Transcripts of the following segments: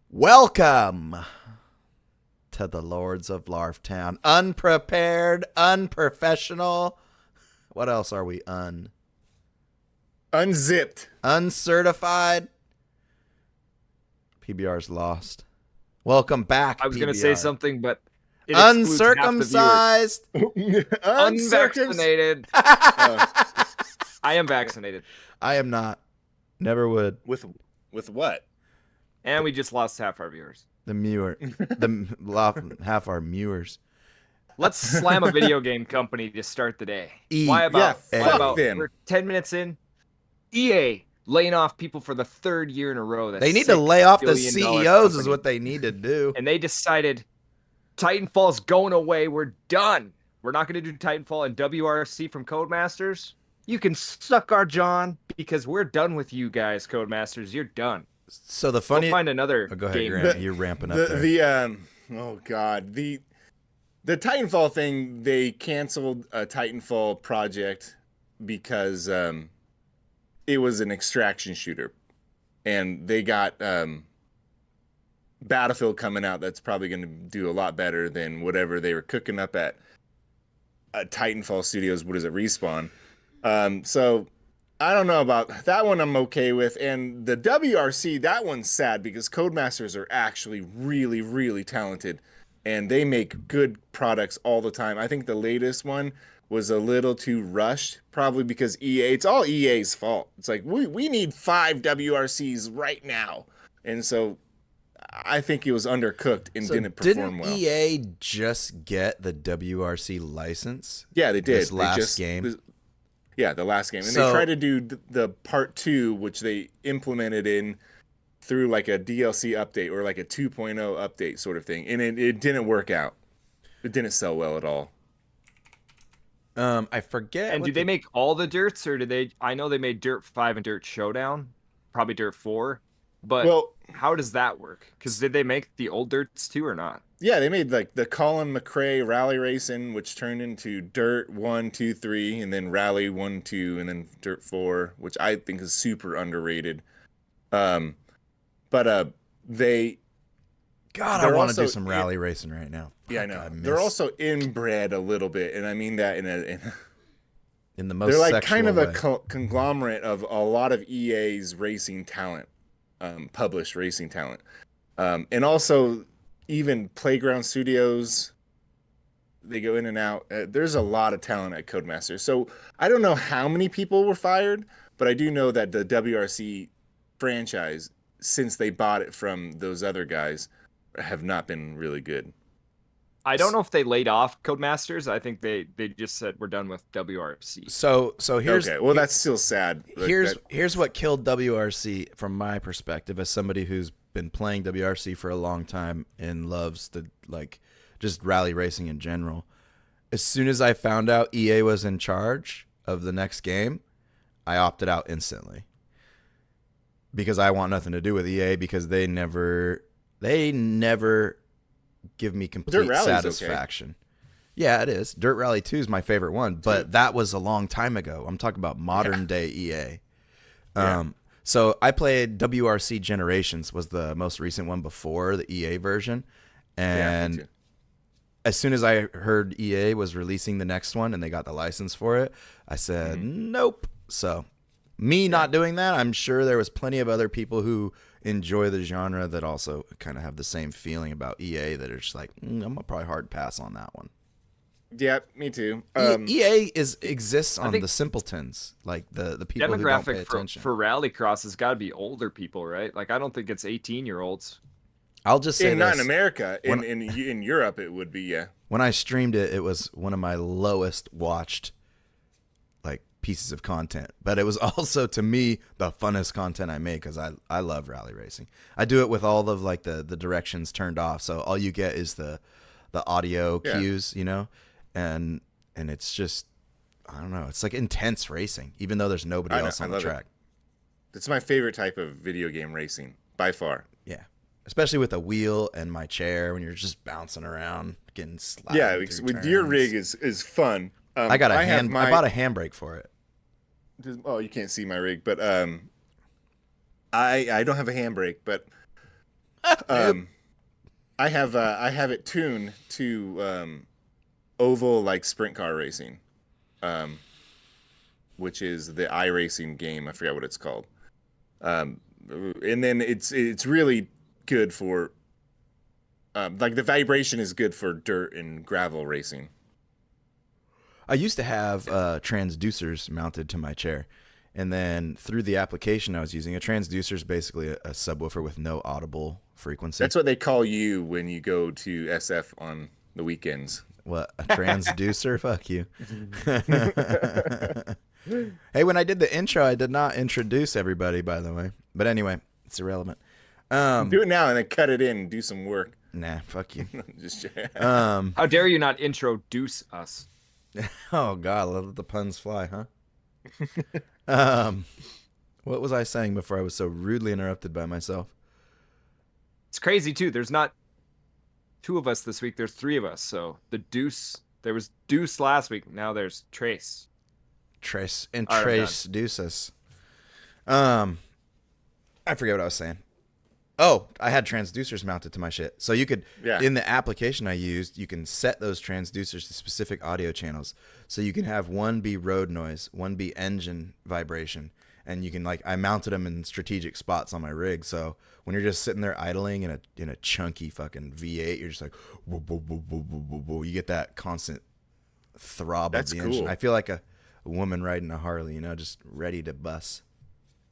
Welcome to the Lords of Larf Town. Unprepared, unprofessional. What else are we Unzipped. Uncertified. PBR's lost. Welcome back, I was PBR. going to say something, but it excludes half the viewers. Uncircumcised. Unvaccinated. Uh, I am vaccinated. I am not. Never would. with what? And we just lost half our viewers. Half our mewers. Let's slam a video game company to start the day. Why fuck about them. we're 10 minutes in? EA laying off people for the third year in a row. That's They need to lay off the $6 billion CEOs is company. what they need to do. And they decided Titanfall's going away. We're done. We're not going to do Titanfall and WRC from Codemasters. You can suck our John because we're done with you guys, Codemasters. You're done. So the funny... We'll find another go ahead, game. you're ramping up there. Oh god, the Titanfall thing. They canceled a Titanfall project because it was an extraction shooter, and they got Battlefield coming out. That's probably going to do a lot better than whatever they were cooking up at Titanfall Studios. What is it, Respawn? So I don't know about that one. I'm okay with. And the WRC, that one's sad because Codemasters are actually really, really talented and they make good products all the time. I think the latest one was a little too rushed, probably because EA, it's all EA's fault. It's like, we need 5 WRCs right now. And so I think it was undercooked and didn't perform well. Didn't EA just get the WRC license? Yeah, they did. This last game. Yeah, the last game. And So- they tried to do the part 2, which they implemented in through like a DLC update or like a 2.0 update sort of thing. And it didn't work out. It didn't sell well at all. I forget. And do they make all the dirts, or did they? I know they made Dirt 5 and Dirt Showdown, probably Dirt 4. But Well, how does that work? Because did they make the old dirts too, or not? yeah, they made like the Colin McRae Rally Racing, which turned into Dirt 1, 2, 3, and then Rally 1, 2, and then Dirt 4, which I think is super underrated. But they... God, I they're want to do also some rally racing right now. Yeah, I Fuck, know. miss- They're also inbred a little bit, and I mean that in the most they're like sexual kind of way. a conglomerate of a lot of EA's racing talent, published racing talent. And also even Playground Studios, they go in and out. There's a lot of talent at Codemasters. So I don't know how many people were fired, but I do know that the WRC franchise, since they bought it from those other guys, have not been really good. I don't know if they laid off Codemasters. I think they just said we're done with WRC. So here's Okay, well, that's still sad. Like, here's what killed WRC from my perspective as somebody who's been playing WRC for a long time and loves the just rally racing in general. As soon as I found out EA was in charge of the next game, I opted out instantly. Because I want nothing to do with EA because they never give me complete satisfaction. Okay. Yeah, it is. Dirt Rally 2 is my favorite one, but that was a long time ago. I'm talking about modern day EA. So I played WRC Generations, was the most recent one before the EA version. And as soon as I heard EA was releasing the next one and they got the license for it, I said, nope. So me not doing that, I'm sure there was plenty of other people who enjoy the genre that also kind of have the same feeling about EA that are just like, I'm gonna probably hard pass on that one. Yeah, me too. EA exists on the simpletons, like the people who don't pay attention. For Rallycross has got to be older people, right? Like I don't think it's 18-year-olds. I'll just say not in America. In Europe, it would be, yeah. When I streamed it, it was one of my lowest watched pieces of content, but it was also to me the funnest content I make because I love rally racing. I do it with all of the directions turned off, so all you get is the audio cues, and it's just, I don't know, it's like intense racing even though there's nobody else on the track. It's my favorite type of video game racing by far. Yeah, especially with a wheel and my chair when you're just bouncing around getting slapped. Yeah, with your rig is fun. I bought a handbrake for it. Oh, you can't see my rig, but I don't have a handbrake, but I have it tuned to oval like sprint car racing, which is the iRacing game. I forget what it's called. And then it's really good for like the vibration is good for dirt and gravel racing. I used to have transducers mounted to my chair, and then through the application I was using, a transducer is basically a subwoofer with no audible frequency. That's what they call you when you go to SF on the weekends. What, a transducer? Fuck you. Hey, when I did the intro, I did not introduce everybody, by the way. But anyway, it's irrelevant. Do it now and then cut it in and do some work. Nah, fuck you. Just How dare you not introduce us? Oh God, let the puns fly, huh? What was I saying before I was so rudely interrupted by myself? It's crazy too. There's not 2 of us this week. There's 3 of us. So there was Deuce last week. Now there's Trace. Trace Deuces. I forget what I was saying. Oh, I had transducers mounted to my shit. So you could, in the application I used, you can set those transducers to specific audio channels. So you can have one be road noise, one be engine vibration. And you can I mounted them in strategic spots on my rig. So when you're just sitting there idling in a chunky fucking V8, you're just like, whoa, whoa, whoa, whoa, whoa, whoa. You get that constant throb of the engine. I feel like a woman riding a Harley, just ready to bust.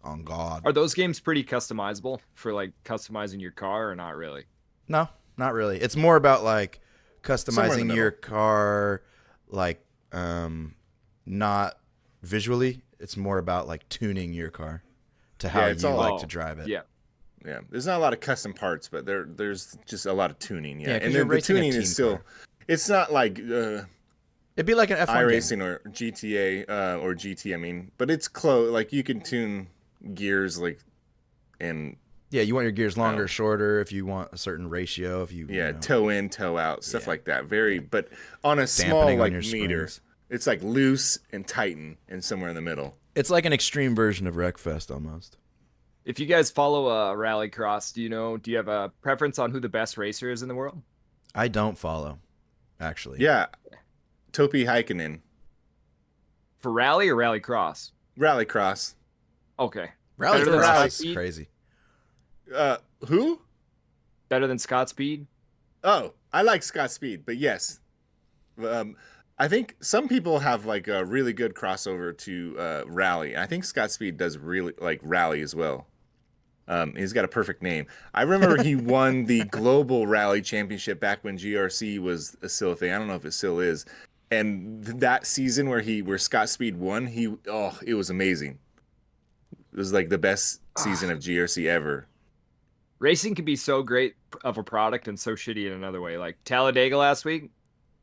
On God. Are those games pretty customizable for customizing your car or not really? No, not really. It's more about customizing your car, not visually. It's more about tuning your car to how you like to drive it. Yeah. Yeah. There's not a lot of custom parts, but there's just a lot of tuning. Yeah. And the tuning is still, it's not like, it'd be like an F1 iRacing or GTA or GT. I mean, but it's close. You can tune gears and you want your gears longer, shorter, if you want a certain ratio, if you toe in, toe out, stuff like that. But on a small meter, springs. It's loose and tighten and somewhere in the middle. It's like an extreme version of Wreckfest almost. If you guys follow Rallycross, do you have a preference on who the best racer is in the world? I don't follow, actually. Yeah, Topi Heikkinen. For rally or Rallycross? Rallycross. Okay. Rallycross is crazy. Who? Better than Scott Speed? Oh, I like Scott Speed, but yes. I think some people have a really good crossover to rally. I think Scott Speed does really rally as well. He's got a perfect name. I remember he won the global rally championship back when GRC was still a thing. I don't know if it still is. And that season where Scott Speed won, it was amazing. It was the best season of GRC ever. Racing can be so great of a product and so shitty in another way. Like Talladega last week,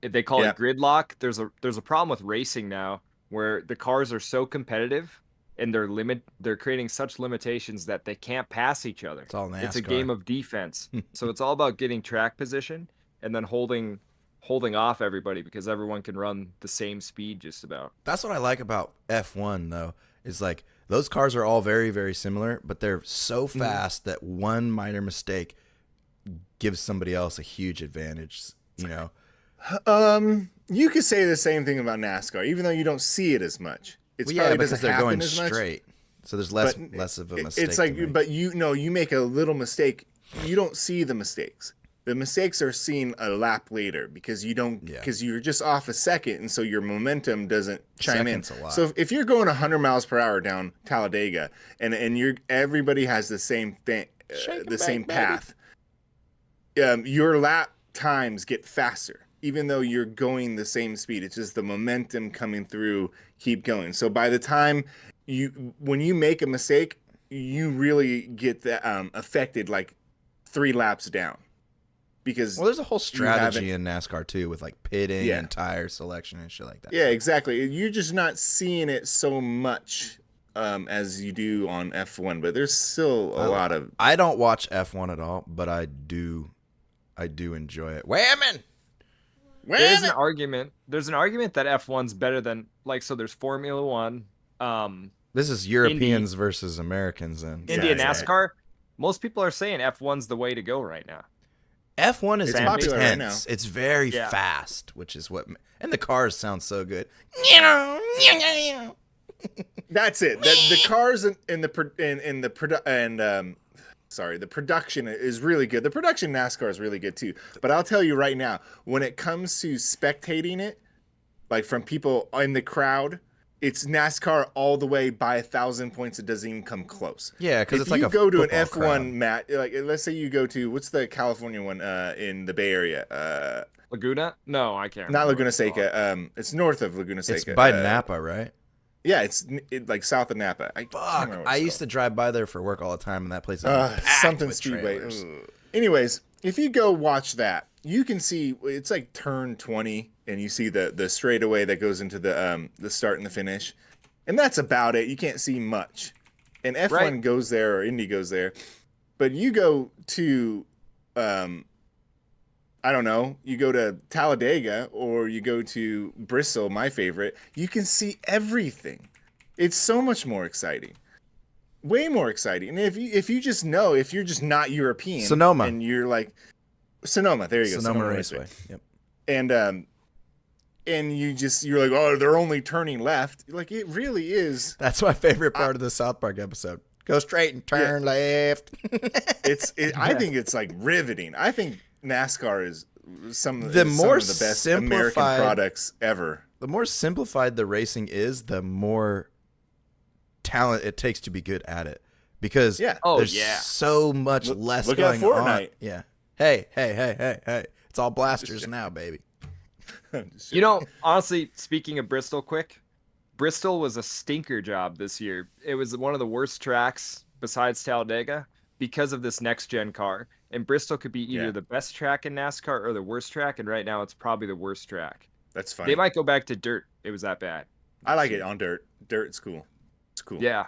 if they call it gridlock, there's a problem with racing now where the cars are so competitive and they're creating such limitations that they can't pass each other. It's all NASCAR. It's a game of defense. So it's all about getting track position and then holding off everybody because everyone can run the same speed just about. That's what I like about F1 though, is those cars are all very, very similar, but they're so fast that one minor mistake gives somebody else a huge advantage, You could say the same thing about NASCAR, even though you don't see it as much. It's probably because they're going as straight. So there's less of a mistake. It's but you make a little mistake, you don't see the mistakes. The mistakes are seen a lap later because you're just off a second, and so your momentum doesn't chime in. So if you're going 100 miles per hour down Talladega, and everybody has the same thing, same path, your lap times get faster, even though you're going the same speed. It's just the momentum coming through, keep going. So by the time when you make a mistake, you really get that affected 3 laps down. Because there's a whole strategy in NASCAR too with pitting and tire selection and shit like that. Yeah, exactly. You're just not seeing it so much as you do on F1, but there's still a lot of. I don't watch F1 at all, but I do enjoy it. Whammon! There's an argument that F1's better than so there's Formula 1. This is Europeans versus Americans and India NASCAR. Most people are saying F1's the way to go right now. F1 is It's popular right now. intense. It's very Yeah. fast, which is what, and the cars sound so good. That's it. The cars and the production is really good. The production NASCAR is really good too. But I'll tell you right now, when it comes to spectating it, like from people in the crowd, it's NASCAR all the way by 1,000 points. It doesn't even come close. Yeah, because it's like you a go to an football F1 crowd. match, like let's say you go to what's the California one in the Bay Area? Laguna? No, I can't. Not remember Laguna what it's called. Seca. It's north of Laguna Seca. It's by Napa, right? Yeah, it's like south of Napa. I can't Fuck, remember what I it's used to drive by there for work all the time, and that place is called. packed Something with Speedway. trailers. Anyways, if you go watch that, you can see it's like turn 20, and you see the straightaway that goes into the start and the finish, and that's about it. You can't see much. And F1 Right. goes there, or Indy goes there, but you go to I don't know, you go to Talladega or you go to Bristol, my favorite, you can see everything. It's so much more exciting. Way more exciting. And if you just know, if you're just not European, Sonoma. and you're like Sonoma, there you go, Sonoma Raceway. Yep. and you're like, oh, they're only turning left. Like, it really is. That's my favorite part of the South Park episode. Go straight and turn left. I think it's like riveting. I think NASCAR is some of The the more best American simplified- products ever. The more simplified the racing is, the more talent it takes to be good at it. Because Yeah. Oh, there's yeah. so much less look going at Fortnite. on. Yeah. Hey. It's all blasters now, baby. You know, honestly, speaking of Bristol quick, Bristol was a stinker job this year. It was one of the worst tracks besides Talladega because of this next gen car. And Bristol could be either Yeah. the best track in NASCAR or the worst track, and right now it's probably the worst track. That's funny. They might go back to dirt. It was that bad. I like it on dirt. Dirt's cool. It's cool. Yeah.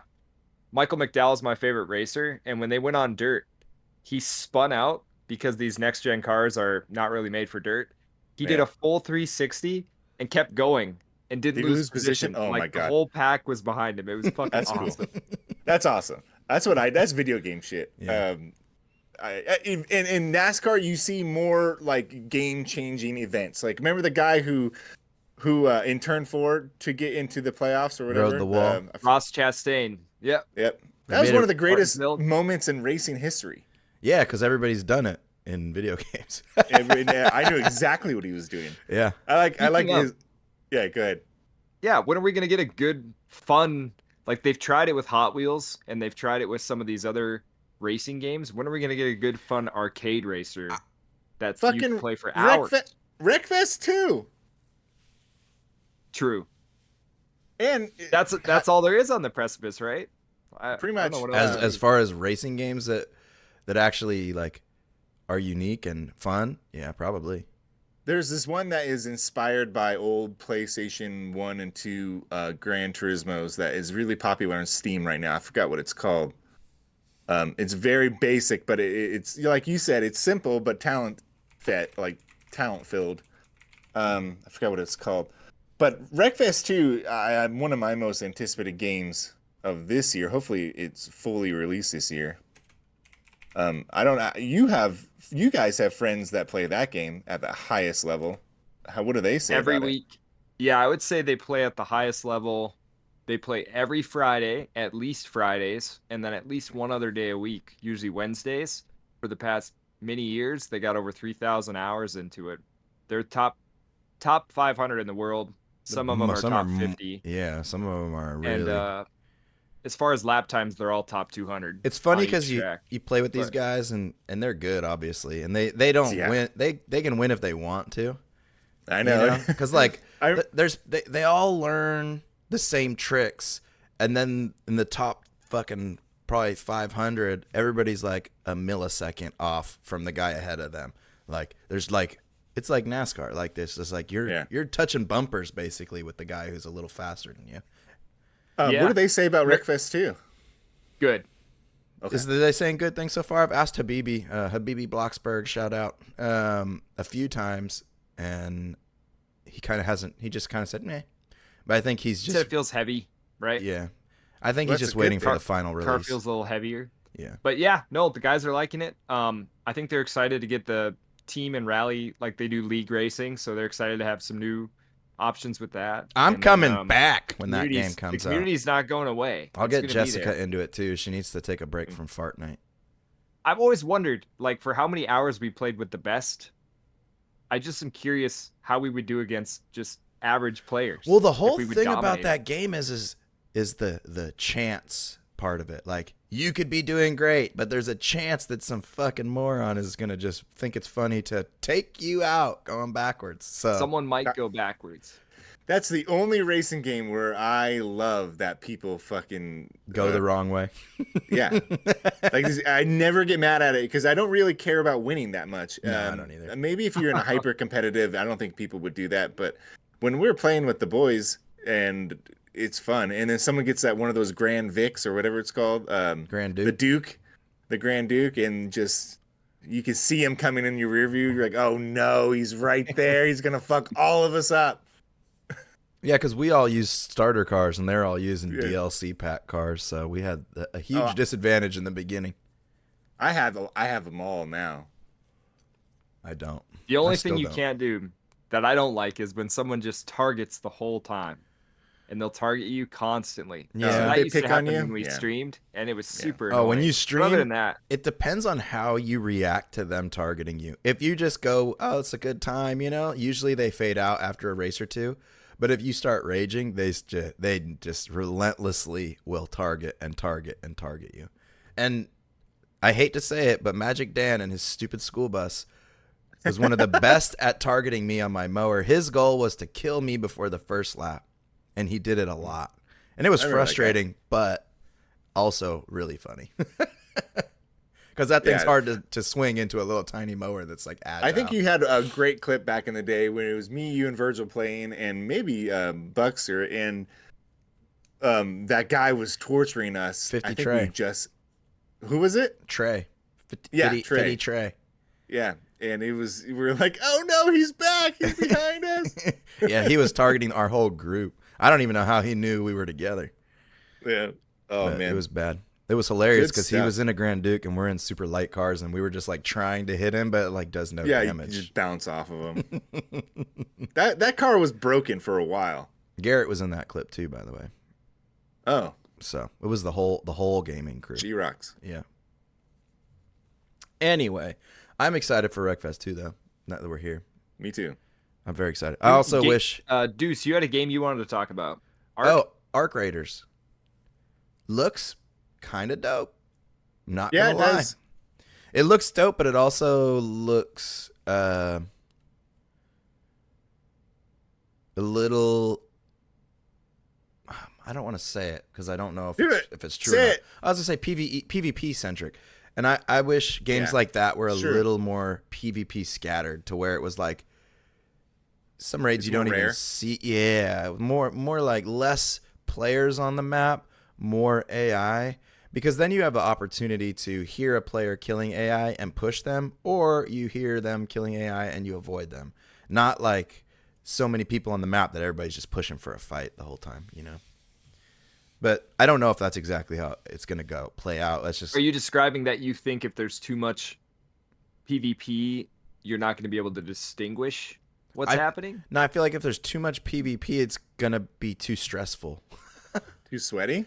Michael McDowell's my favorite racer, and when they went on dirt, he spun out because these next gen cars are not really made for dirt. He did Yeah. a full 360 and kept going and didn't Did he lose lose position? position. Oh like my the God. whole pack was behind him. It was fucking That's cool. awesome. That's awesome. That's video game shit. Yeah. In NASCAR, you see more like game changing events. Like, remember the guy who in turn 4 to get into the playoffs or whatever? Rode the wall. Ross Chastain. Yep. Yep. They That was made one it- of the greatest Martinsville. moments in racing history. Yeah, because everybody's done it in video games. And I knew exactly what he was doing. Yeah. I like Speaking of- his. Yeah, go ahead. Yeah. When are we gonna get a good, fun? Like they've tried it with Hot Wheels and they've tried it with some of these other racing games. When are we gonna get a good, fun arcade racer that you Fucking can play for hours? Wreckfest 2. True. And That's all there is on the precipice, right? Pretty I don't know much. what else As far as racing games that actually like are unique and fun, yeah, probably. There's this one that is inspired by old PlayStation 1 and 2 Gran Turismos that is really popular on Steam right now. I forgot what it's called. It's very basic, but it's like you said, it's simple but talent filled. I forgot what it's called. But Wreckfest 2, one of my most anticipated games of this year. Hopefully it's fully released this year. I don't. You guys have friends that play that game at the highest level. What do they say every about it? week. Yeah, I would say they play at the highest level. They play every Friday, at least Fridays, and then at least one other day a week, usually Wednesdays. For the past many years, they got over 3,000 hours into it. They're top 500 in the world. Some of them are top 50. Yeah, some of them are really. And as far as lap times, they're all top 200. It's funny on each because track. you play with these But- guys and they're good, obviously, and they don't Yeah. win. They can win if they want to. I know. Because like I- they all learn the same tricks, and then in the top fucking probably 500, everybody's like a millisecond off from the guy ahead of them. Like there's like it's like NASCAR. Like this is like you're touching bumpers basically with the guy who's a little faster than you. Yeah. What do they say about Wreckfest 2? Good. Okay. Are they saying good things so far? I've asked Habibi Blocksberg, shout out, a few times, and he kind of hasn't. He just kind of said meh. But I think he's He said just it feels heavy, right? yeah. I think Well, he's that's just a good waiting for thing. the final Car release. feels a little heavier. Yeah. But yeah, no, the guys are liking it. I think they're excited to get the team and rally like they do league racing, so they're excited to have some new options with that. I'm And then, coming back when that game the comes out. community's not going away. I'll It's get gonna be Jessica there. into it too. She needs to take a break from Fortnite. I've always wondered, like, for how many hours we played with the best. I just am curious how we would do against just average players. Well, the if whole we would thing about dominate that game is the chance part of it. Like, you could be doing great, but there's a chance that some fucking moron is gonna just think it's funny to take you out going backwards. So someone might go backwards. That's the only racing game where I love that people fucking go the wrong way. Yeah, like I never get mad at it because I don't really care about winning that much. No, I don't either. Maybe if you're in a hyper competitive, I don't think people would do that. But when we're playing with the boys and it's fun, and then someone gets that one of those Grand Vics or whatever it's called, Grand Duke, the Grand Duke, and just you can see him coming in your rear view. You're like, oh no, he's right there. He's gonna fuck all of us up. Yeah, because we all use starter cars and they're all using DLC pack cars, so we had a huge disadvantage in the beginning. I have them all now. I don't. The only thing you can't do that I don't like is when someone just targets the whole time, and they'll target you constantly. Yeah, so that they used to pick on happen you when we streamed, and it was super. Oh, when annoying. you stream, But other than that, it depends on how you react to them targeting you. If you just go, "Oh, it's a good time," usually they fade out after a race or two. But if you start raging, they just relentlessly will target you. And I hate to say it, but Magic Dan and his stupid school bus was one of the best at targeting me on my mower. His goal was to kill me before the first lap, and he did it a lot. And it was frustrating, but also really funny. Because that thing's hard to swing into a little tiny mower that's like agile. I think you had a great clip back in the day when it was me, you, and Virgil playing, and maybe Buxer, and that guy was torturing us. 50 I think Trey. we just... Who was it? Trey. Trey. 50 Trey. Yeah, and we were like, oh no, he's back. He's behind us. Yeah, he was targeting our whole group. I don't even know how he knew we were together. Yeah. Oh, But man. it was bad. It was hilarious Good because he stuff. was in a Grand Duke and we're in super light cars and we were just like trying to hit him, but it like does no You damage. just bounce off of him. That car was broken for a while. Garrett was in that clip too, by the way. Oh, So it was the whole gaming crew. she rocks. Yeah. Anyway, I'm excited for Wreckfest too, though. Now that we're here, Me too. I'm very excited. I also wish. Deuce, you had a game you wanted to talk about. Arc Raiders looks kind of dope. Not Yeah, gonna it lie. does. It looks dope, but it also looks a little. I don't want to say it because I don't know if it's true. Say or not. it. I was gonna say PvP centric, and I wish games like that were a little more PvP scattered to where it was like some raids It's you don't more even rare. see. Yeah, more like less players on the map, more AI. Because then you have an opportunity to hear a player killing AI and push them, or you hear them killing AI and you avoid them. Not like so many people on the map that everybody's just pushing for a fight the whole time, But I don't know if that's exactly how it's going to play out. Let's just. Are you describing that you think if there's too much PvP, you're not going to be able to distinguish what's happening? No, I feel like if there's too much PvP, it's going to be too stressful. Too sweaty?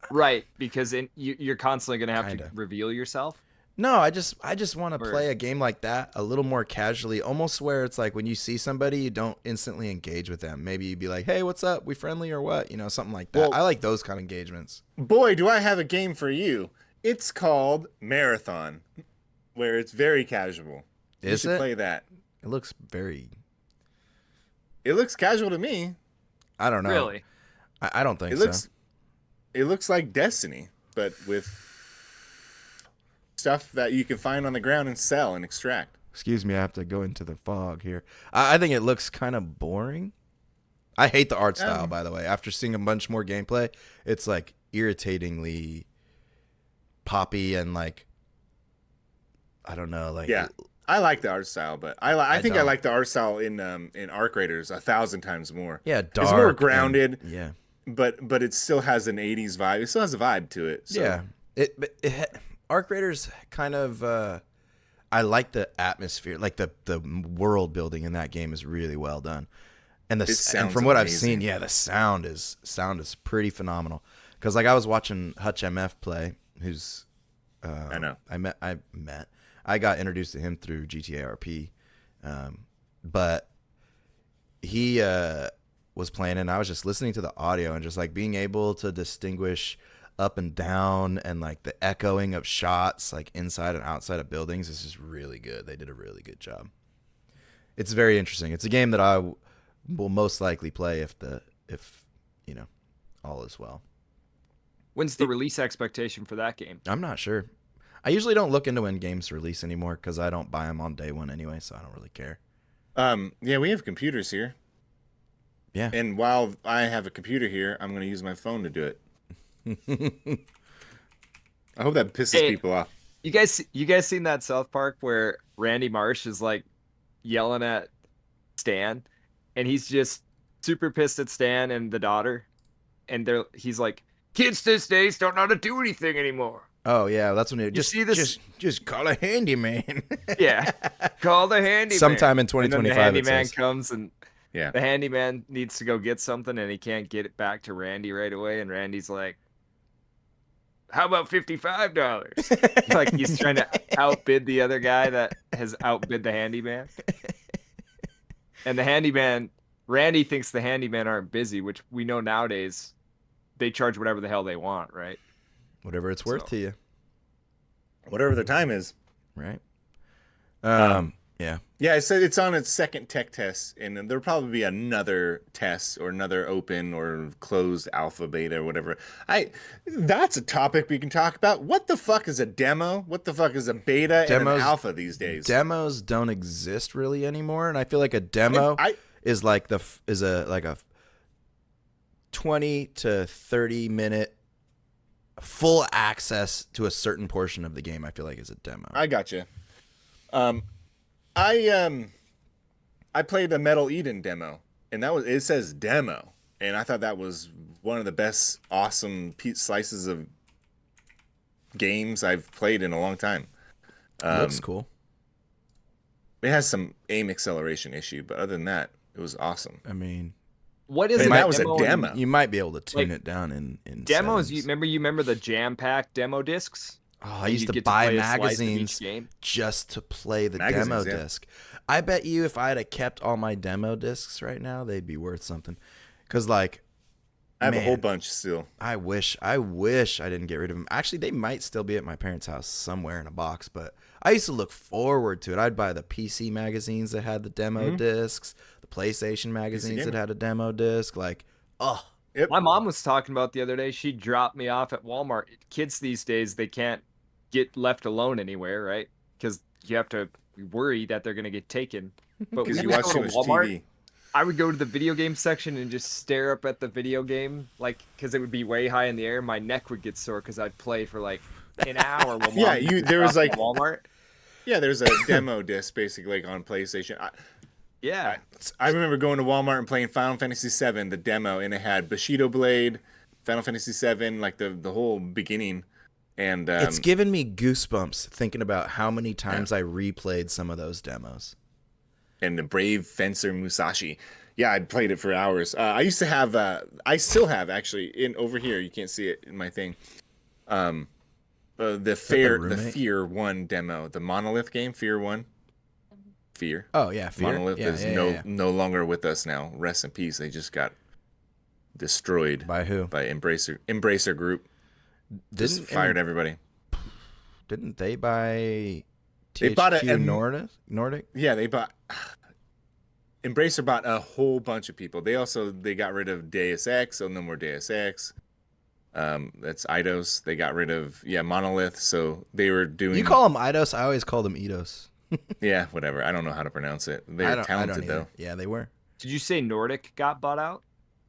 Right, because you're constantly going to have Kinda. to reveal yourself. No, I just want to play a game like that a little more casually, almost where it's like when you see somebody, you don't instantly engage with them. Maybe you'd be like, "Hey, what's up? We friendly or what?" Something like that. Well, I like those kind of engagements. Boy, do I have a game for you. It's called Marathon, where it's very casual. You Is should it? play that. It looks very. It looks casual to me. I don't know. Really? I don't think It looks like Destiny, but with stuff that you can find on the ground and sell and extract. Excuse me, I have to go into the fog here. I think it looks kind of boring. I hate the art style, by the way. After seeing a bunch more gameplay, it's like irritatingly poppy and like, I don't know, like. Yeah, I like the art style, but I think I don't. like the art style in Arc Raiders 1,000 times more. Yeah, dark. It's more grounded. Yeah. But it still has an 80s vibe. It still has a vibe to it. So. Yeah. Arc Raiders kind of. I like the atmosphere, like the world building in that game is really well done, and from what I've seen, the sound is pretty phenomenal. Because like I was watching Hutch MF play, who's I know I got introduced to him through GTA RP, but he was playing and I was just listening to the audio and just like being able to distinguish up and down and like the echoing of shots like inside and outside of buildings is just really good. They did a really good job. It's very interesting. It's a game that I will most likely play if all is well. When's the release expectation for that game? I'm not sure. I usually don't look into when games release anymore because I don't buy them on day one anyway, so I don't really care. Yeah, we have computers here. Yeah. And while I have a computer here, I'm going to use my phone to do it. I hope that pisses people off. You guys seen that South Park where Randy Marsh is like yelling at Stan, and he's just super pissed at Stan and the daughter, and he's like, kids these days don't know how to do anything anymore. Oh yeah, that's when just call a handyman. Yeah, call the handyman. Sometime in 2025, the handyman comes and the handyman needs to go get something and he can't get it back to Randy right away, and Randy's like, how about $55? Like he's trying to outbid the other guy that has outbid the handyman. And the handyman, Randy thinks the handyman aren't busy, which we know nowadays they charge whatever the hell they want, right? Whatever it's worth to you. Whatever the time is. Right. Yeah. Yeah, I said it's on its second tech test, and there'll probably be another test or another open or closed alpha, beta, or whatever. That's a topic we can talk about. What the fuck is a demo? What the fuck is a beta and an alpha these days? Demos don't exist really anymore, and I feel like a demo is like a 20 to 30 minute full access to a certain portion of the game. I feel like is a demo. I gotcha. I played the Metal Eden demo, and it says demo, and I thought that was one of the best awesome slices of games I've played in a long time. Looks cool. It has some aim acceleration issue, but other than that, it was awesome. I mean, what is that was a demo. You might be able to tune it down in demos. settings. You remember the jam pack demo discs? Oh, I used to buy magazines just to play the demo disc. I bet you if I had kept all my demo discs right now, they'd be worth something. Because, like, I have a whole bunch still. I wish I didn't get rid of them. Actually, they might still be at my parents' house somewhere in a box, but I used to look forward to it. I'd buy the PC magazines that had the demo discs, the PlayStation magazines that had a demo disc. Like, Yep. My mom was talking about the other day. She dropped me off at Walmart. Kids these days, they can't get left alone anywhere, right? Because you have to worry that they're going to get taken. But because you watch too much TV. I would go to the video game section and just stare up at the video game, like, because it would be way high in the air. My neck would get sore because I'd play for like an hour. While there was like Walmart. Yeah, there's a demo disc basically like on PlayStation. I remember going to Walmart and playing Final Fantasy VII, the demo, and it had Bushido Blade, Final Fantasy VII, like the whole beginning. And it's given me goosebumps thinking about how many times I replayed some of those demos. And the Brave Fencer Musashi. Yeah, I played it for hours. I used to have, I still have actually, over here, you can't see it in my thing. The Fear 1 demo, the Monolith game, Fear 1. Fear. Oh yeah, Fear. Monolith is no longer with us now. Rest in peace. They just got destroyed. By who? By Embracer Group. Just fired everybody. Didn't they buy THQ they bought Nordic? Yeah, they bought. Embracer bought a whole bunch of people. They got rid of Deus Ex, so no more Deus Ex. That's Eidos. They got rid of Monolith, so they were doing. You call them Eidos? I always call them Eidos. Yeah, whatever. I don't know how to pronounce it. They're talented though. Yeah, they were. Did you say Nordic got bought out?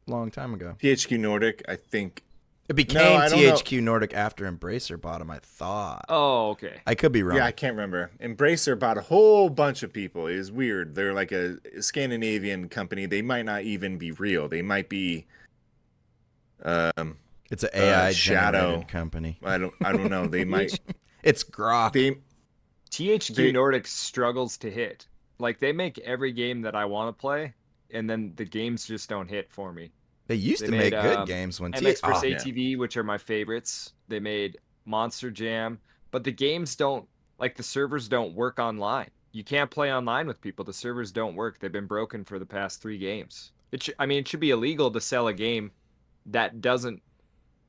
Long time ago. THQ Nordic, I think. It became THQ Nordic after Embracer bought them, I thought. Oh, okay. I could be wrong. Yeah, I can't remember. Embracer bought a whole bunch of people. It was weird. They're like a Scandinavian company. They might not even be real. They might be It's an AI Shadow generated company. I don't know. They might. It's Grok. THQ Nordic struggles to hit. Like they make every game that I want to play, and then the games just don't hit for me. They used to make good games when MX vs ATV, which are my favorites. They made Monster Jam, but the games don't, like the servers don't work online. You can't play online with people. The servers don't work. They've been broken for the past 3 games. It should be illegal to sell a game that doesn't.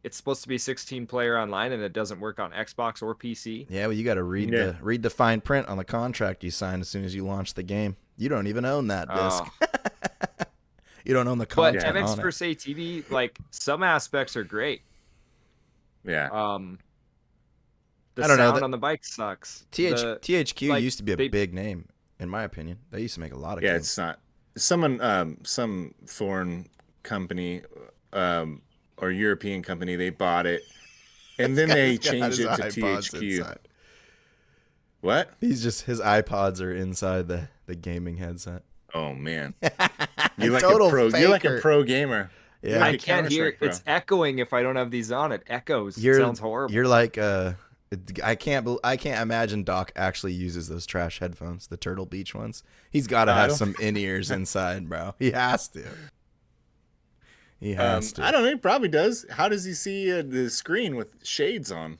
It's supposed to be 16-player online, and it doesn't work on Xbox or PC. Yeah, well, you got to read the fine print on the contract you sign as soon as you launch the game. You don't even own that disc. You don't own the content. But MX vs ATV, like some aspects are great. Yeah. The sound on the bike sucks. THQ used to be a big name, in my opinion. They used to make a lot of games. Yeah, it's not. Some foreign company or European company, they bought it, and then they changed it to THQ. Inside. What? His iPods are inside the gaming headset. Oh man, you're like a pro. You're like a pro gamer. Yeah, I can't hear. It's echoing if I don't have these on. It echoes. It sounds horrible. You're like I can't imagine Doc actually uses those trash headphones, the Turtle Beach ones. He's got to have some in-ears inside, bro. He has to. He has to. I don't know. He probably does. How does he see the screen with shades on?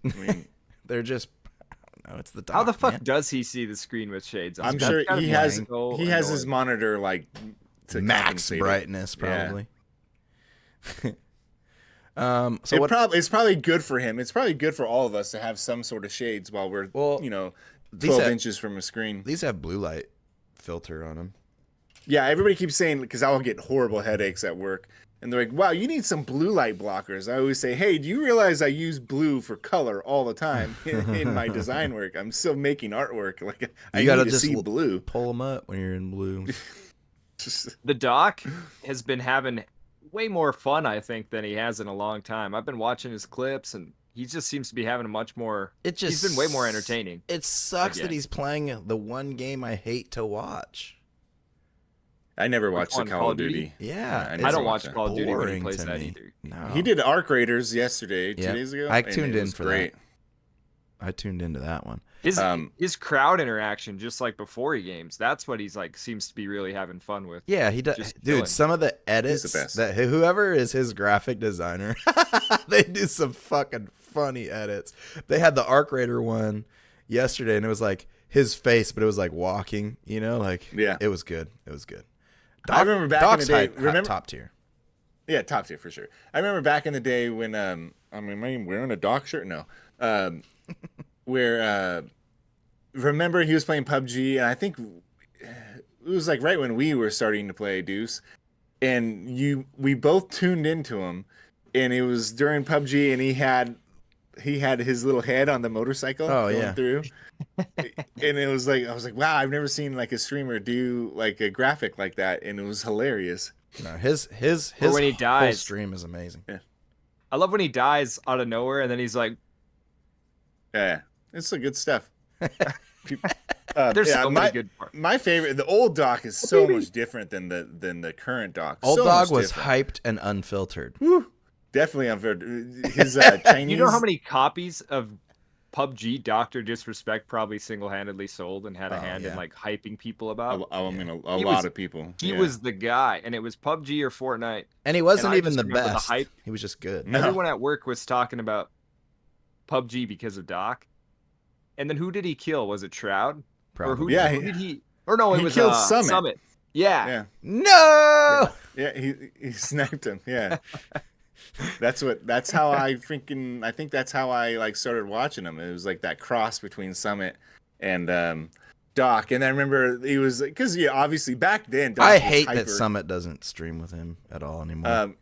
I mean, they're just. I don't know. It's the Doc. How the fuck does he see the screen with shades on? I'm sure he has. He has his monitor like to max brightness, probably. Yeah. It's probably good for him. It's probably good for all of us to have some sort of shades while we're 12 inches from a screen. These have blue light filter on them. Yeah, everybody keeps saying, because I'll get horrible headaches at work, and they're like, wow, you need some blue light blockers. I always say, hey, do you realize I use blue for color all the time in my design work? I'm still making artwork. Like, I need to see blue. Pull them up when you're in blue. The Doc has been having way more fun, I think, than he has in a long time. I've been watching his clips, and he just seems to be having a much more... he's been way more entertaining. It sucks that he's playing the one game I hate to watch. I never watched the Call of Duty. Yeah. I don't watch Call of Duty when he plays that either. No. He did Arc Raiders yesterday, 2 days ago. I tuned in for that. I tuned into that one. His crowd interaction, just like before he games, that's what he's like, seems to be really having fun with. Yeah, he does. Dude, some of the edits that whoever is his graphic designer, they do some fucking funny edits. They had the Arc Raider one yesterday, and it was like his face, but it was like walking, it was good. It was good. I remember back in the day. Top tier. Yeah, top tier for sure. I remember back in the day when am I wearing a Doc shirt? No. Where remember he was playing PUBG, and I think it was like right when we were starting to play Deuce, and we both tuned into him, and it was during PUBG, and he had his little head on the motorcycle going through. And it was like, I was like, wow, I've never seen like a streamer do like a graphic like that, and it was hilarious. No, his when he dies, whole stream is amazing. Yeah. I love when he dies out of nowhere, and then he's like, yeah, it's the good stuff. There's so many good parts. My favorite, the old Doc is so much different than the current Doc. Old Doc was hyped and unfiltered. Woo. Definitely unfiltered. His Chinese. You know how many copies of PUBG Dr. Disrespect probably single-handedly sold and had a hand in like hyping people about? I mean, a lot of people. He was the guy, and it was PUBG or Fortnite. And he wasn't even the best. He was just good. No. Everyone at work was talking about PUBG because of Doc. And then who did he kill? Was it Shroud? Probably. Or who did he? Or no, it was killed Summit. Yeah. No. Yeah, he sniped him. Yeah. That's how I think that's how I like started watching him. It was like that cross between Summit and Doc. And I remember he was, because obviously back then Doc I hate that Summit doesn't stream with him at all anymore.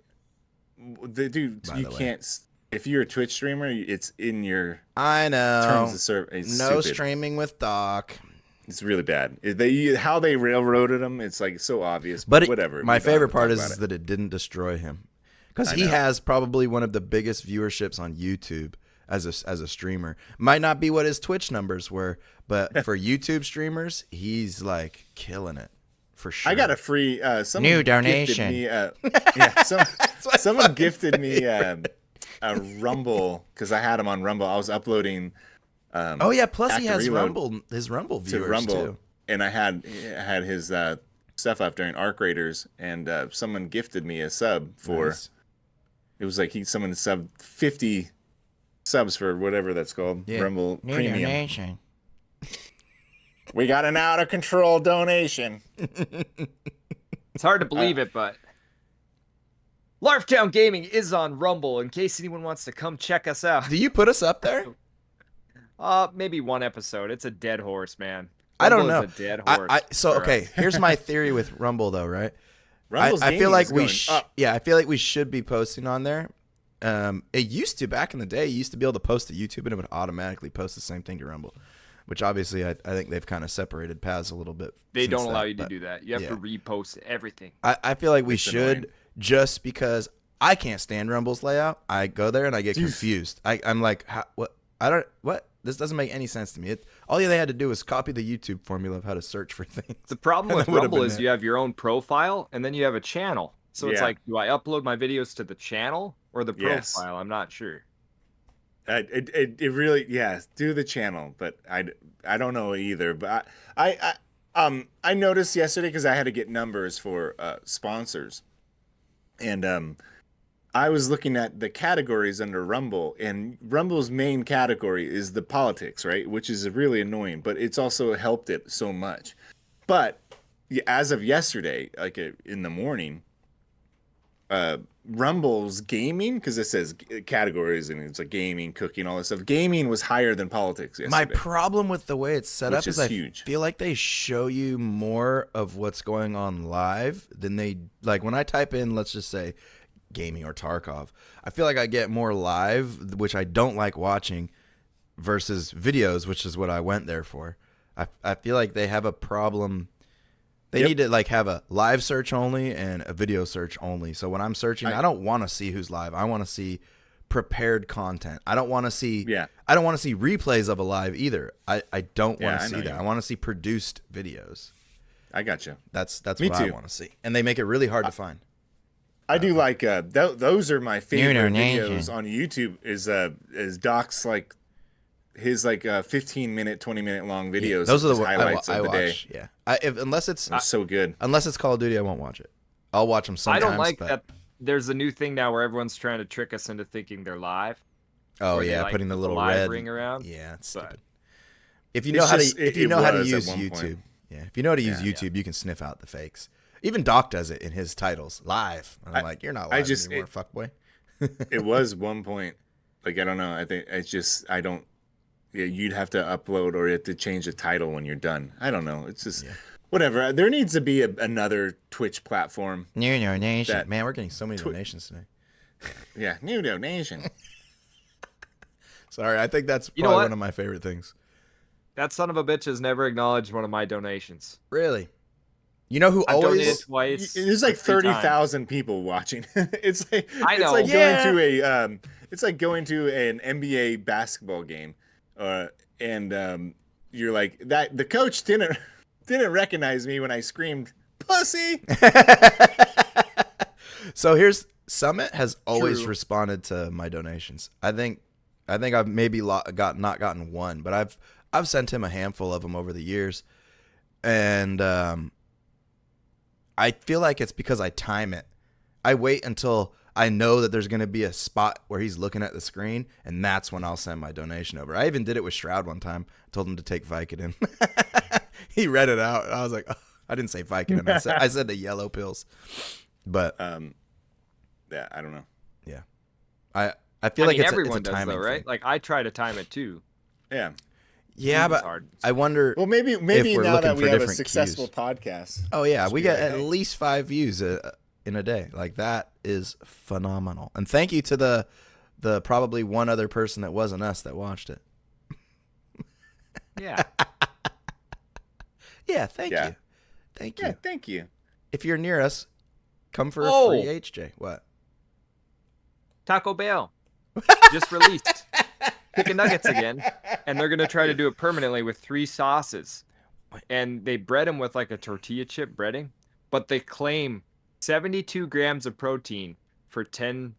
Dude, you can't. If you're a Twitch streamer, it's in your terms of service. No streaming with Doc. It's really bad. How they railroaded him, it's like so obvious. But whatever. My favorite part is that it didn't destroy him. Because he has probably one of the biggest viewerships on YouTube as a streamer. Might not be what his Twitch numbers were, but for YouTube streamers, he's like killing it for sure. I got a free new donation. Someone gifted me a Rumble because I had him on Rumble. I was uploading. Oh yeah, plus he Active has Reload his Rumble to viewers Rumble, too. and I had his stuff up during Arc Raiders, and someone gifted me a sub for. Nice. It was like someone subbed 50 subs for whatever that's called, Yeah. Rumble New Premium. donation. We got an out of control donation. It's hard to believe it, but Larftown Gaming is on Rumble in case anyone wants to come check us out. Do you put us up there? Maybe one episode. It's a dead horse, man. I don't Rumble know. is a dead horse. So for okay, us. here's my theory with Rumble though, right? Rumble's I feel gaming like is we going up. I feel like we should be posting on there. It used to back in the day. You used to be able to post to YouTube and it would automatically post the same thing to Rumble, which obviously I think they've kind of separated paths a little bit. They don't allow you to do that. You have yeah. to repost everything. I feel like we It's should annoying. just because I can't stand Rumble's layout. I go there and I get confused. I'm like, what? This doesn't make any sense to me. All they had to do was copy the YouTube formula of how to search for things. The problem And with that would've Rumble been is it. you have your own profile and then you have a channel. So it's Yeah. like, do I upload my videos to the channel or the Yes. profile? I'm not sure. It really, yeah, do the channel, but I don't know either. But I noticed yesterday because I had to get numbers for sponsors, and I was looking at the categories under Rumble, and Rumble's main category is the politics, right? Which is really annoying, but it's also helped it so much. But as of yesterday, like in the morning, Rumble's gaming, because it says categories and it's like gaming, cooking, all this stuff. Gaming was higher than politics yesterday. My problem with the way it's set Which up is is I huge. feel like they show you more of what's going on live than they like when I type in, let's just say, gaming or Tarkov. I feel like I get more live, which I don't like watching, versus videos, which is what I went there for. I feel like they have a problem. They Yep. need to like have a live search only and a video search only. So when I'm searching, I don't want to see who's live. I want to see prepared content. I don't want to see I don't want to see replays of a live either. I don't want to see that. I want to see produced videos. I got you. That's Me what I too. want to see. And they make it really hard to find. I do like those are my favorite donation. videos on YouTube. Is Doc's like his 15-minute, 20-minute long videos. Those are just the highlights I of the day. watch. Yeah. Unless it's They're so good. Call of Duty, I won't watch it. I'll watch them sometimes. I don't like but, that. There's a new thing now where everyone's trying to trick us into thinking they're live. Oh where they, yeah, like, putting the put little live red ring around. Yeah, it's But- stupid. If you It's know how just- to, if it you know how to was at use one YouTube, point. yeah, if you know how to use Yeah. YouTube, you can sniff out the fakes. Even Doc does it in his titles, live. And I'm like, you're not live anymore, fuckboy. It was one point. Like I don't know. I think it's just I don't. Yeah, you'd have to upload or you have to change the title when you're done. I don't know. It's just whatever. There needs to be another Twitch platform. New donation. That- Man, we're getting so many donations today. Yeah, new donation. Sorry, I think that's You know probably what? one of my favorite things. That son of a bitch has never acknowledged one of my donations. Really? You know who I've donated always? twice. There's like 3 times. 30,000 people watching. It's like I know. It's like Yeah. going to a it's like going to an NBA basketball game, and you're like that. The coach didn't recognize me when I screamed "pussy." So here's Summit has always True. responded to my donations. I think I've maybe not gotten one, but I've sent him a handful of them over the years, and I feel like it's because I time it. I wait until I know that there's going to be a spot where he's looking at the screen, and that's when I'll send my donation over. I even did it with Shroud one time. I told him to take Vicodin. He read it out. And I was like, oh, I didn't say Vicodin. I said the yellow pills. But Yeah, I don't know. yeah, I feel I like mean, it's everyone a does timing though, right? thing. Like I try to time it too. Yeah. Yeah, It's but hard. I wonder. Well, maybe If we're now looking that we for have a different successful cues. podcast. Oh yeah, Just we be get like, at hey. least 5 views in a day. Like that is phenomenal. And thank you to the probably one other person that wasn't us that watched it. Yeah. Yeah, thank Yeah. you. Thank Yeah, you. thank you. If you're near us, come for Oh. a free HJ. What? Taco Bell just released chicken nuggets again, and they're gonna try to do it permanently with 3 sauces. And they bread them with like a tortilla chip breading, but they claim 72 grams of protein for 10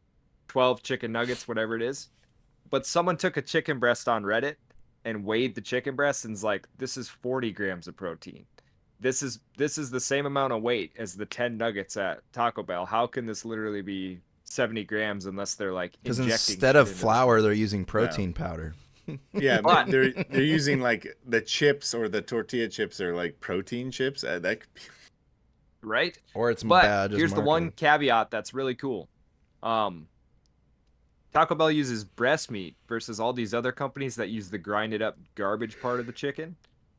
12 chicken nuggets, whatever it is. But someone took a chicken breast on Reddit and weighed the chicken breast and's like, this is 40 grams of protein. This is the same amount of weight as the 10 nuggets at Taco Bell. How can this literally be 70 grams unless they're like Because injecting instead shit of into flour, they're using protein powder. Yeah, But- they're using like the chips or the tortilla chips are like protein chips. That could be... right? Or it's But bad. here's the one caveat that's really cool. Taco Bell uses breast meat versus all these other companies that use the grinded up garbage part of the chicken.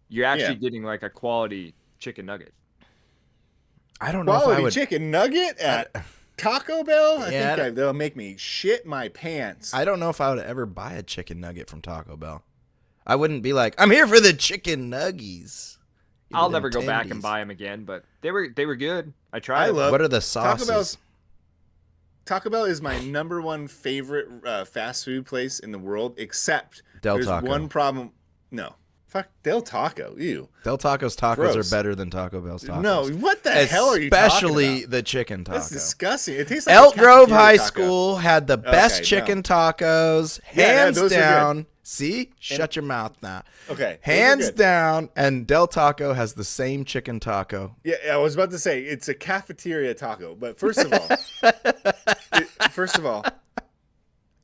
You're actually getting like a quality chicken nugget. I don't know if I Quality would. chicken nugget at Taco Bell? I Yeah, think they'll make me shit my pants. I don't know if I would ever buy a chicken nugget from Taco Bell. I wouldn't be like, I'm here for the chicken nuggies. Give me I'll them never go back and tendies. buy them again, but they were good. I tried. I them. love What are the sauces? Taco Bell is my number one favorite fast food place in the world, except Del there's Taco. one problem. No. Fuck Del Taco. Ew. Del Taco's tacos Gross. are better than Taco Bell's tacos. No, what the hell are you talking Especially about? the chicken taco. That's disgusting. It tastes like Elk a Grove cafeteria High taco. School had the best no. chicken tacos, Yeah, hands those are good. down. See? Shut your mouth now. Okay. those are Hands good. down, and Del Taco has the same chicken taco. Yeah, I was about to say it's a cafeteria taco, but first of all,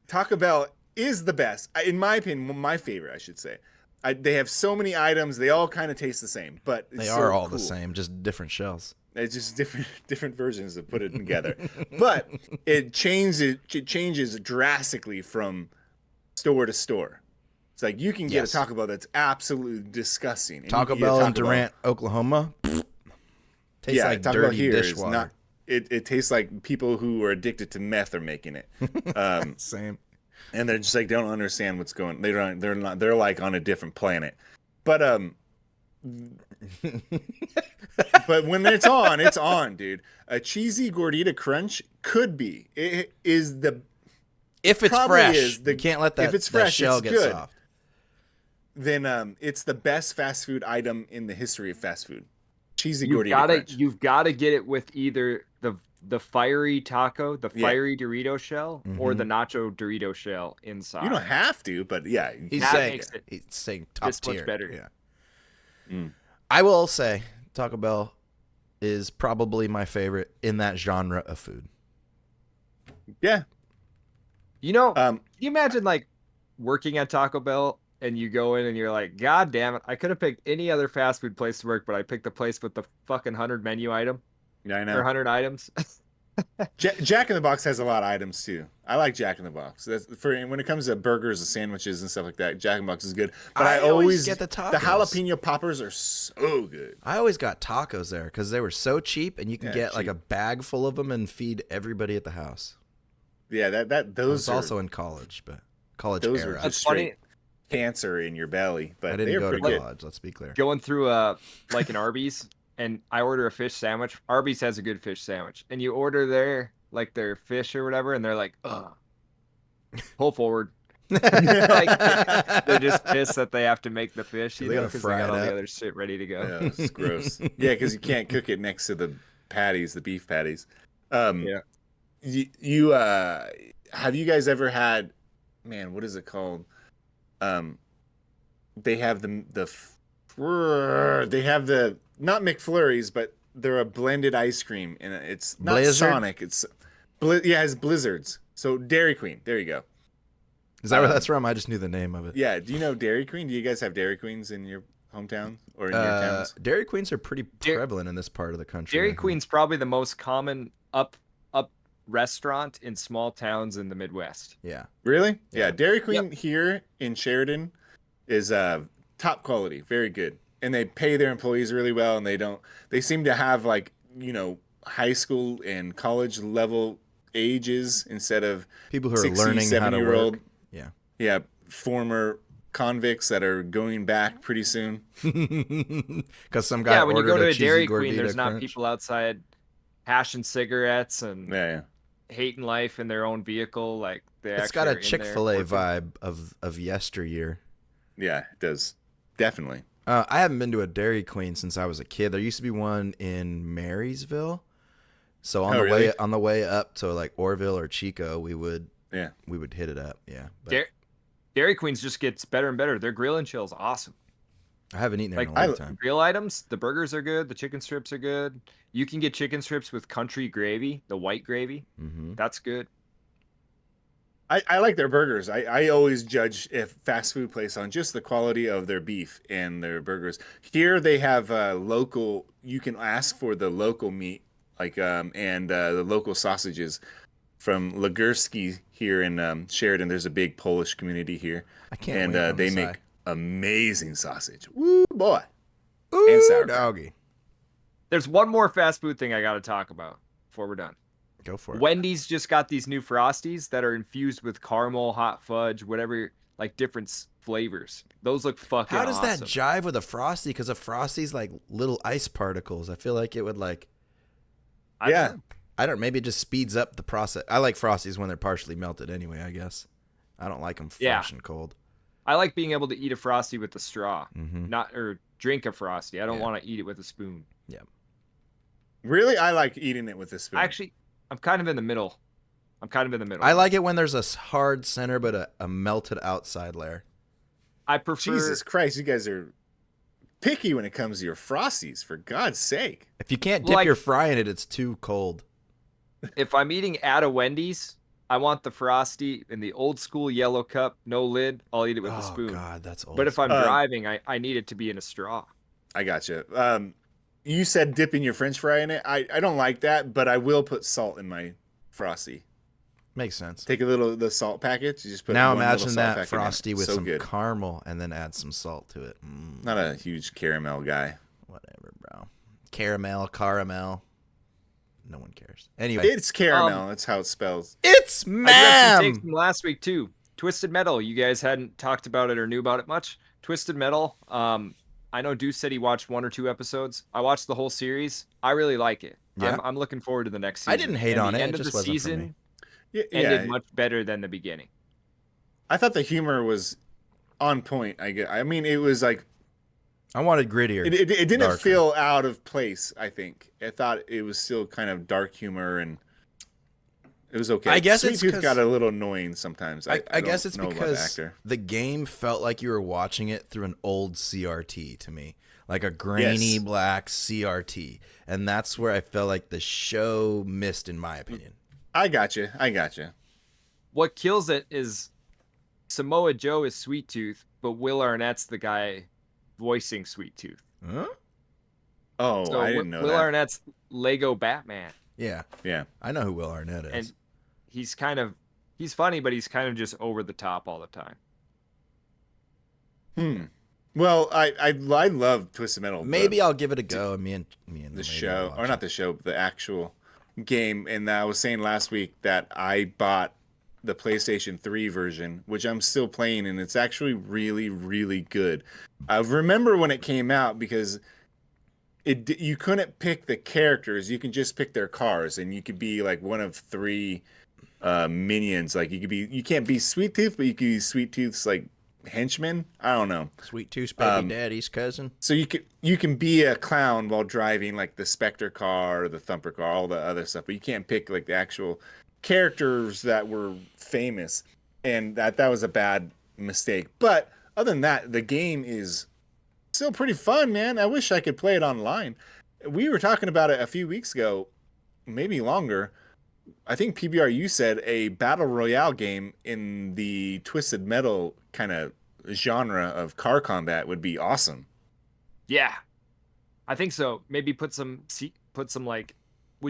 Taco Bell is the best, in my opinion. My favorite, I should say. They have so many items; they all kind of taste the same, but it's They so are all the cool. same, just different shells. It's just different versions of put it together. But it changes drastically from store to store. It's like you can get Yes. a Taco Bell that's absolutely disgusting. and you Taco can get a Bell in Taco Bell- Durant, Oklahoma, tastes like Taco Bell dirty here is dishwater. not. It tastes like people who are addicted to meth are making it. Same. And they're just like don't understand what's going. They're like on a different planet. But but when it's on, dude. A cheesy gordita crunch could be. It is the If it's probably fresh, is the- you can't let that, if it's that fresh, shell it's get good. soft. then it's the best fast food item in the history of fast food. Cheesy gordita crunch. You've got to get it with either the fiery taco, the fiery Dorito shell, or the nacho Dorito shell inside. You don't have to, but yeah. He's That saying makes it he's saying top this much tier. better. Yeah. Mm. I will say Taco Bell is probably my favorite in that genre of food. Yeah. You know, Um, can you imagine like working at Taco Bell and you go in and you're like, God damn it, I could have picked any other fast food place to work, but I picked the place with the fucking 100 menu item yeah, I or know. 100 items. Jack in the Box has a lot of items too. I like Jack in the Box. That's for when it comes to burgers and sandwiches and stuff like that. Jack in the Box is good. But I always get the tacos. The jalapeno poppers are so good. I always got tacos there because they were so cheap, and you can Yeah, get like cheap. a bag full of them and feed everybody at the house. Yeah, I those was are also in college, but college those era. were That's just funny. straight cancer in your belly. But I they didn't were go to pretty good. college. Let's be clear. Going through like an Arby's and I order a fish sandwich. Arby's has a good fish sandwich, and you order their fish or whatever, and they're like, ugh, pull forward. Like they're just pissed that they have to make the fish, They you know, gotta because they fry got it all the up. other shit ready to go. Yeah, it's gross. Yeah, because you can't cook it next to the patties, the beef patties. Yeah. You have you guys ever had? Man, what is it called? They have they have the not McFlurries, but they're a blended ice cream, and it's not Blizzard? Sonic. It's it's Blizzards. So Dairy Queen. There you go. Is that where that's from? I just knew the name of it. Yeah. Do you know Dairy Queen? Do you guys have Dairy Queens in your hometowns or in your towns? Dairy Queens are pretty prevalent in this part of the country. Dairy I think. Queen's probably the most common up restaurant in small towns in the Midwest. Yeah. Really? Yeah. Yeah. Dairy Queen here in Sheridan is top quality, very good, and they pay their employees really well, and they seem to have like high school and college level ages instead of People who are 60, learning how to 70-year-old work. Yeah. yeah, former convicts that are going back pretty soon. Because some guy Yeah, when you go ordered to a cheesy Dairy Queen, gordita there's not crunch. people outside hashing cigarettes and Yeah, hating life in their own vehicle. Like It's got a Chick-fil-A vibe of yesteryear. yeah, it does definitely. I haven't been to a Dairy Queen since I was a kid. There used to be one in Marysville. So on Oh, really? on the way up to like Orville or Chico, we would we would hit it up. Yeah. But Dairy Queen's just gets better and better. Their grill and chill is awesome. I haven't eaten there Like in a long time. grill items, the burgers are good. The chicken strips are good. You can get chicken strips with country gravy, the white gravy. Mm-hmm. That's good. I like their burgers. I always judge a fast food place on just the quality of their beef and their burgers. Here they have local. You can ask for the local meat, like and the local sausages from Lagurski here in Sheridan. There's a big Polish community here, I can't and wait. they make amazing sausage. Woo boy! Ooh, and sauerkraut. doggy. There's one more fast food thing I got to talk about before we're done. Go for it. Wendy's just got these new Frosties that are infused with caramel, hot fudge, whatever, like different flavors. Those look fucking How does awesome. that jive with a Frosty? Because a Frosty's like little ice particles. I feel like it would like. Yeah. I don't. Maybe it just speeds up the process. I like Frosties when they're partially melted. Anyway, I guess. I don't like them fresh and cold. I like being able to eat a Frosty with a straw, Mm-hmm. or drink a Frosty. I don't want to eat it with a spoon. Yeah. Really, I like eating it with a spoon. Actually, I'm kind of in the middle. I like it when there's a hard center but a melted outside layer. I prefer. Jesus Christ, you guys are picky when it comes to your Frosties, for God's sake. If you can't dip Like- your fry in it, it's too cold. If I'm eating at a Wendy's, I want the Frosty in the old school yellow cup, no lid. I'll eat it with a spoon. Oh God, that's old. But if I'm Um, driving, I need it to be in a straw. I gotcha. You said dipping your French fry in it. I don't like that, but I will put salt in my Frosty. Makes sense. Take the salt package. You just put Now one little imagine salt that packet in it. Frosty with So some good. caramel and then add some salt to it. Not a huge caramel guy. Whatever, bro. Caramel. No one cares. Anyway, It's caramel. That's how it spells. it's I grabbed some takes ma'am. from last week too. Twisted Metal. You guys hadn't talked about it or knew about it much. Twisted Metal. I know Deuce said he watched 1 or 2 episodes. I watched the whole series. I really like it. Yeah. I'm looking forward to the next season. I didn't hate And on the it. End It of just the wasn't for season me. ended much better than the beginning. I thought the humor was on point. I mean, it was like I wanted grittier. it didn't darker. feel out of place. I think I thought it was still kind of dark humor and it was okay. I guess Sweet it's Tooth 'cause- got a little annoying sometimes. I don't guess it's know about the because actor. the game felt like you were watching it through an old CRT to me, like a grainy Yes. black CRT, and that's where I felt like the show missed, in my opinion. I got you. What kills it is Samoa Joe is Sweet Tooth, but Will Arnett's the guy voicing Sweet Tooth. Huh? Oh, So I didn't know Will that. Arnett's Lego Batman, Yeah, Yeah. I know who Will Arnett is. and he's funny, but he's kind of just over the top all the time. Well, I love Twisted Metal. Maybe I'll give it a go. Me and the lady show, will or watch not it. the show, but the actual game. And I was saying last week that I bought the PlayStation 3 version, which I'm still playing, and it's actually really, really good. I remember when it came out because you couldn't pick the characters; you can just pick their cars, and you could be like one of 3 minions. Like you can't be Sweet Tooth, but you could be Sweet Tooth's like henchman. I don't know. Sweet Tooth baby daddy's cousin. So you can be a clown while driving like the Spectre car, or the Thumper car, all the other stuff, but you can't pick like the actual characters that were famous, and that was a bad mistake. But other than that, the game is still pretty fun, man. I wish I could play it online. We were talking about it a few weeks ago, maybe longer. I think PBRU said a battle royale game in the Twisted Metal kind of genre of car combat would be awesome. Yeah, I think so. Maybe put some like,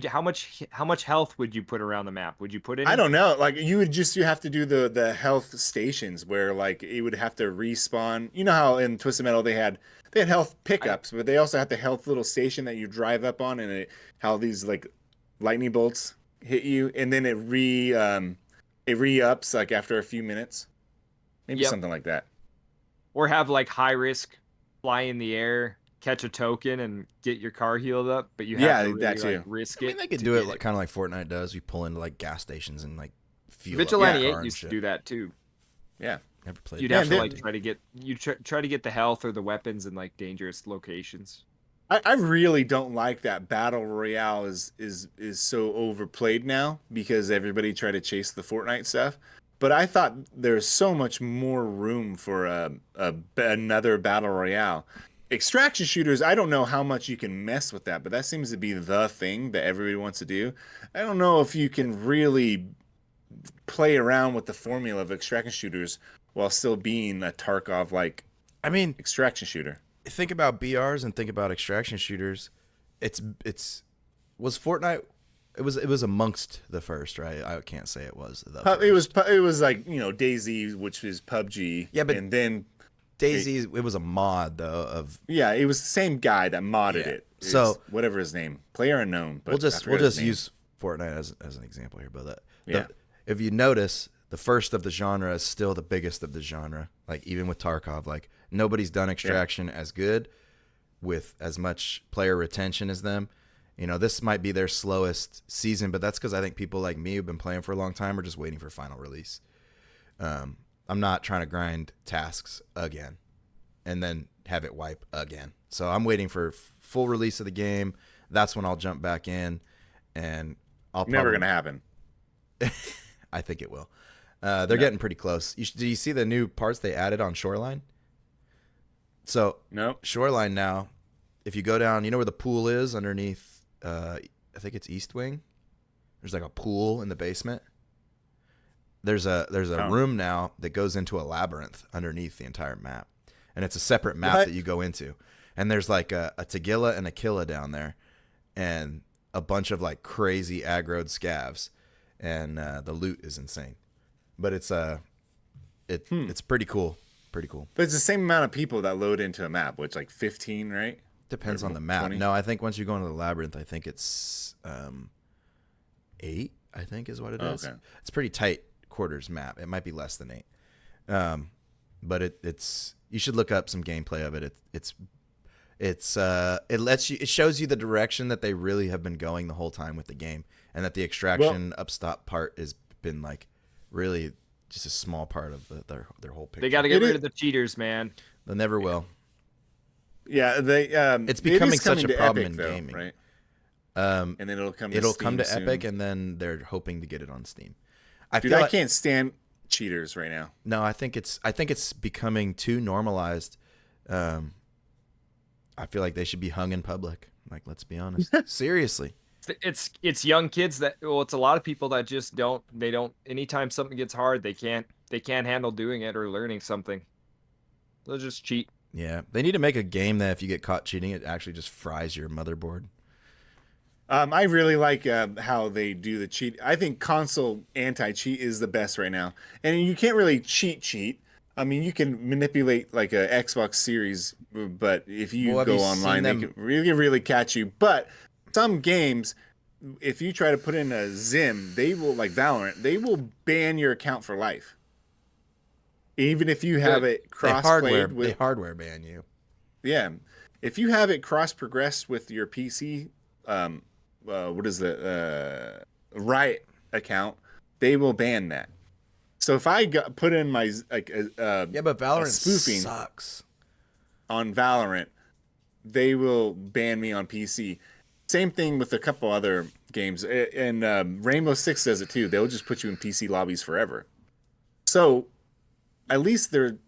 how much health would you put around the map? Would you put any? I don't know. Like you have to do the health stations where like it would have to respawn. You know how in Twisted Metal they had health pickups, but they also had the health little station that you drive up on, and how these like lightning bolts hit you, and then it re-ups like after a few minutes, maybe something like that. Or have like high risk, fly in the air, catch a token, and get your car healed up, but you have to really, that too. like, risk I it. mean, they could to do it get kind of like Fortnite does. You pull into like gas stations and like fuel Vigilante up 8 your car used and to do that too. Yeah. Never played. You'd it. have to they- like try to get the health or the weapons in like dangerous locations. I really don't like that battle royale is so overplayed now because everybody tried to chase the Fortnite stuff. But I thought there's so much more room for another battle royale. Extraction shooters, I don't know how much you can mess with that, but that seems to be the thing that everybody wants to do. I don't know if you can really play around with the formula of extraction shooters while still being a Tarkov like I mean, extraction shooter. think about BRs and think about extraction shooters. It's was Fortnite. It was amongst the first, right? I can't say it was the first. It was like DayZ, which is PUBG. Yeah, but and then DayZ, it was a mod though of yeah, it was the same guy that modded it. So whatever his name, player unknown. But we'll just use Fortnite as an example here, but if you notice, the first of the genre is still the biggest of the genre. Like even with Tarkov, like nobody's done extraction as good with as much player retention as them. This might be their slowest season, but that's because I think people like me who've been playing for a long time are just waiting for final release. I'm not trying to grind tasks again and then have it wipe again. So I'm waiting for full release of the game. That's when I'll jump back in, and never gonna happen. I think it will. They're getting pretty close. Do you see the new parts they added on Shoreline? So no. Shoreline now, if you go down, you know where the pool is underneath, I think it's East Wing. There's like a pool in the basement. There's a room now that goes into a labyrinth underneath the entire map. And it's a separate map that you go into. And there's like a Tagilla and a Killa down there. And a bunch of like crazy aggroed scavs. And the loot is insane. But it's pretty cool. Pretty cool. But it's the same amount of people that load into a map, which like 15, right? Depends on the map. 20? No, I think once you go into the labyrinth, I think it's 8, I think is what it is. Okay. It's pretty tight quarters map. It might be less than 8. But it's you should look up some gameplay of it. It shows you the direction that they really have been going the whole time with the game, and that the extraction upstop part has been like really just a small part of their whole picture. They got to get rid of the cheaters, man. They never will. Yeah, it's becoming such a problem Epic, in gaming. right? And then it'll come to Steam Epic, soon. and then they're hoping to get it on Steam. I can't stand cheaters right now. No, I think it's becoming too normalized. I feel like they should be hung in public. Like, let's be honest. Seriously. It's young kids it's a lot of people that just don't anytime something gets hard, they can't handle doing it or learning something. They'll just cheat. Yeah. They need to make a game that if you get caught cheating, it actually just fries your motherboard. I really like how they do the cheat. I think console anti-cheat is the best right now. And you can't really cheat. I mean, you can manipulate like a Xbox Series, but if you go online, they can really catch you. But some games, if you try to put in a Zim, they will, like Valorant, they will ban your account for life. Even if you have it cross-played with... They hardware ban you. Yeah. If you have it cross-progressed with your PC... what is the Riot account, they will ban that. So if I put in my but Valorant spoofing sucks on Valorant, they will ban me on PC. Same thing with a couple other games, and Rainbow Six does it too. They'll just put you in PC lobbies forever. So at least there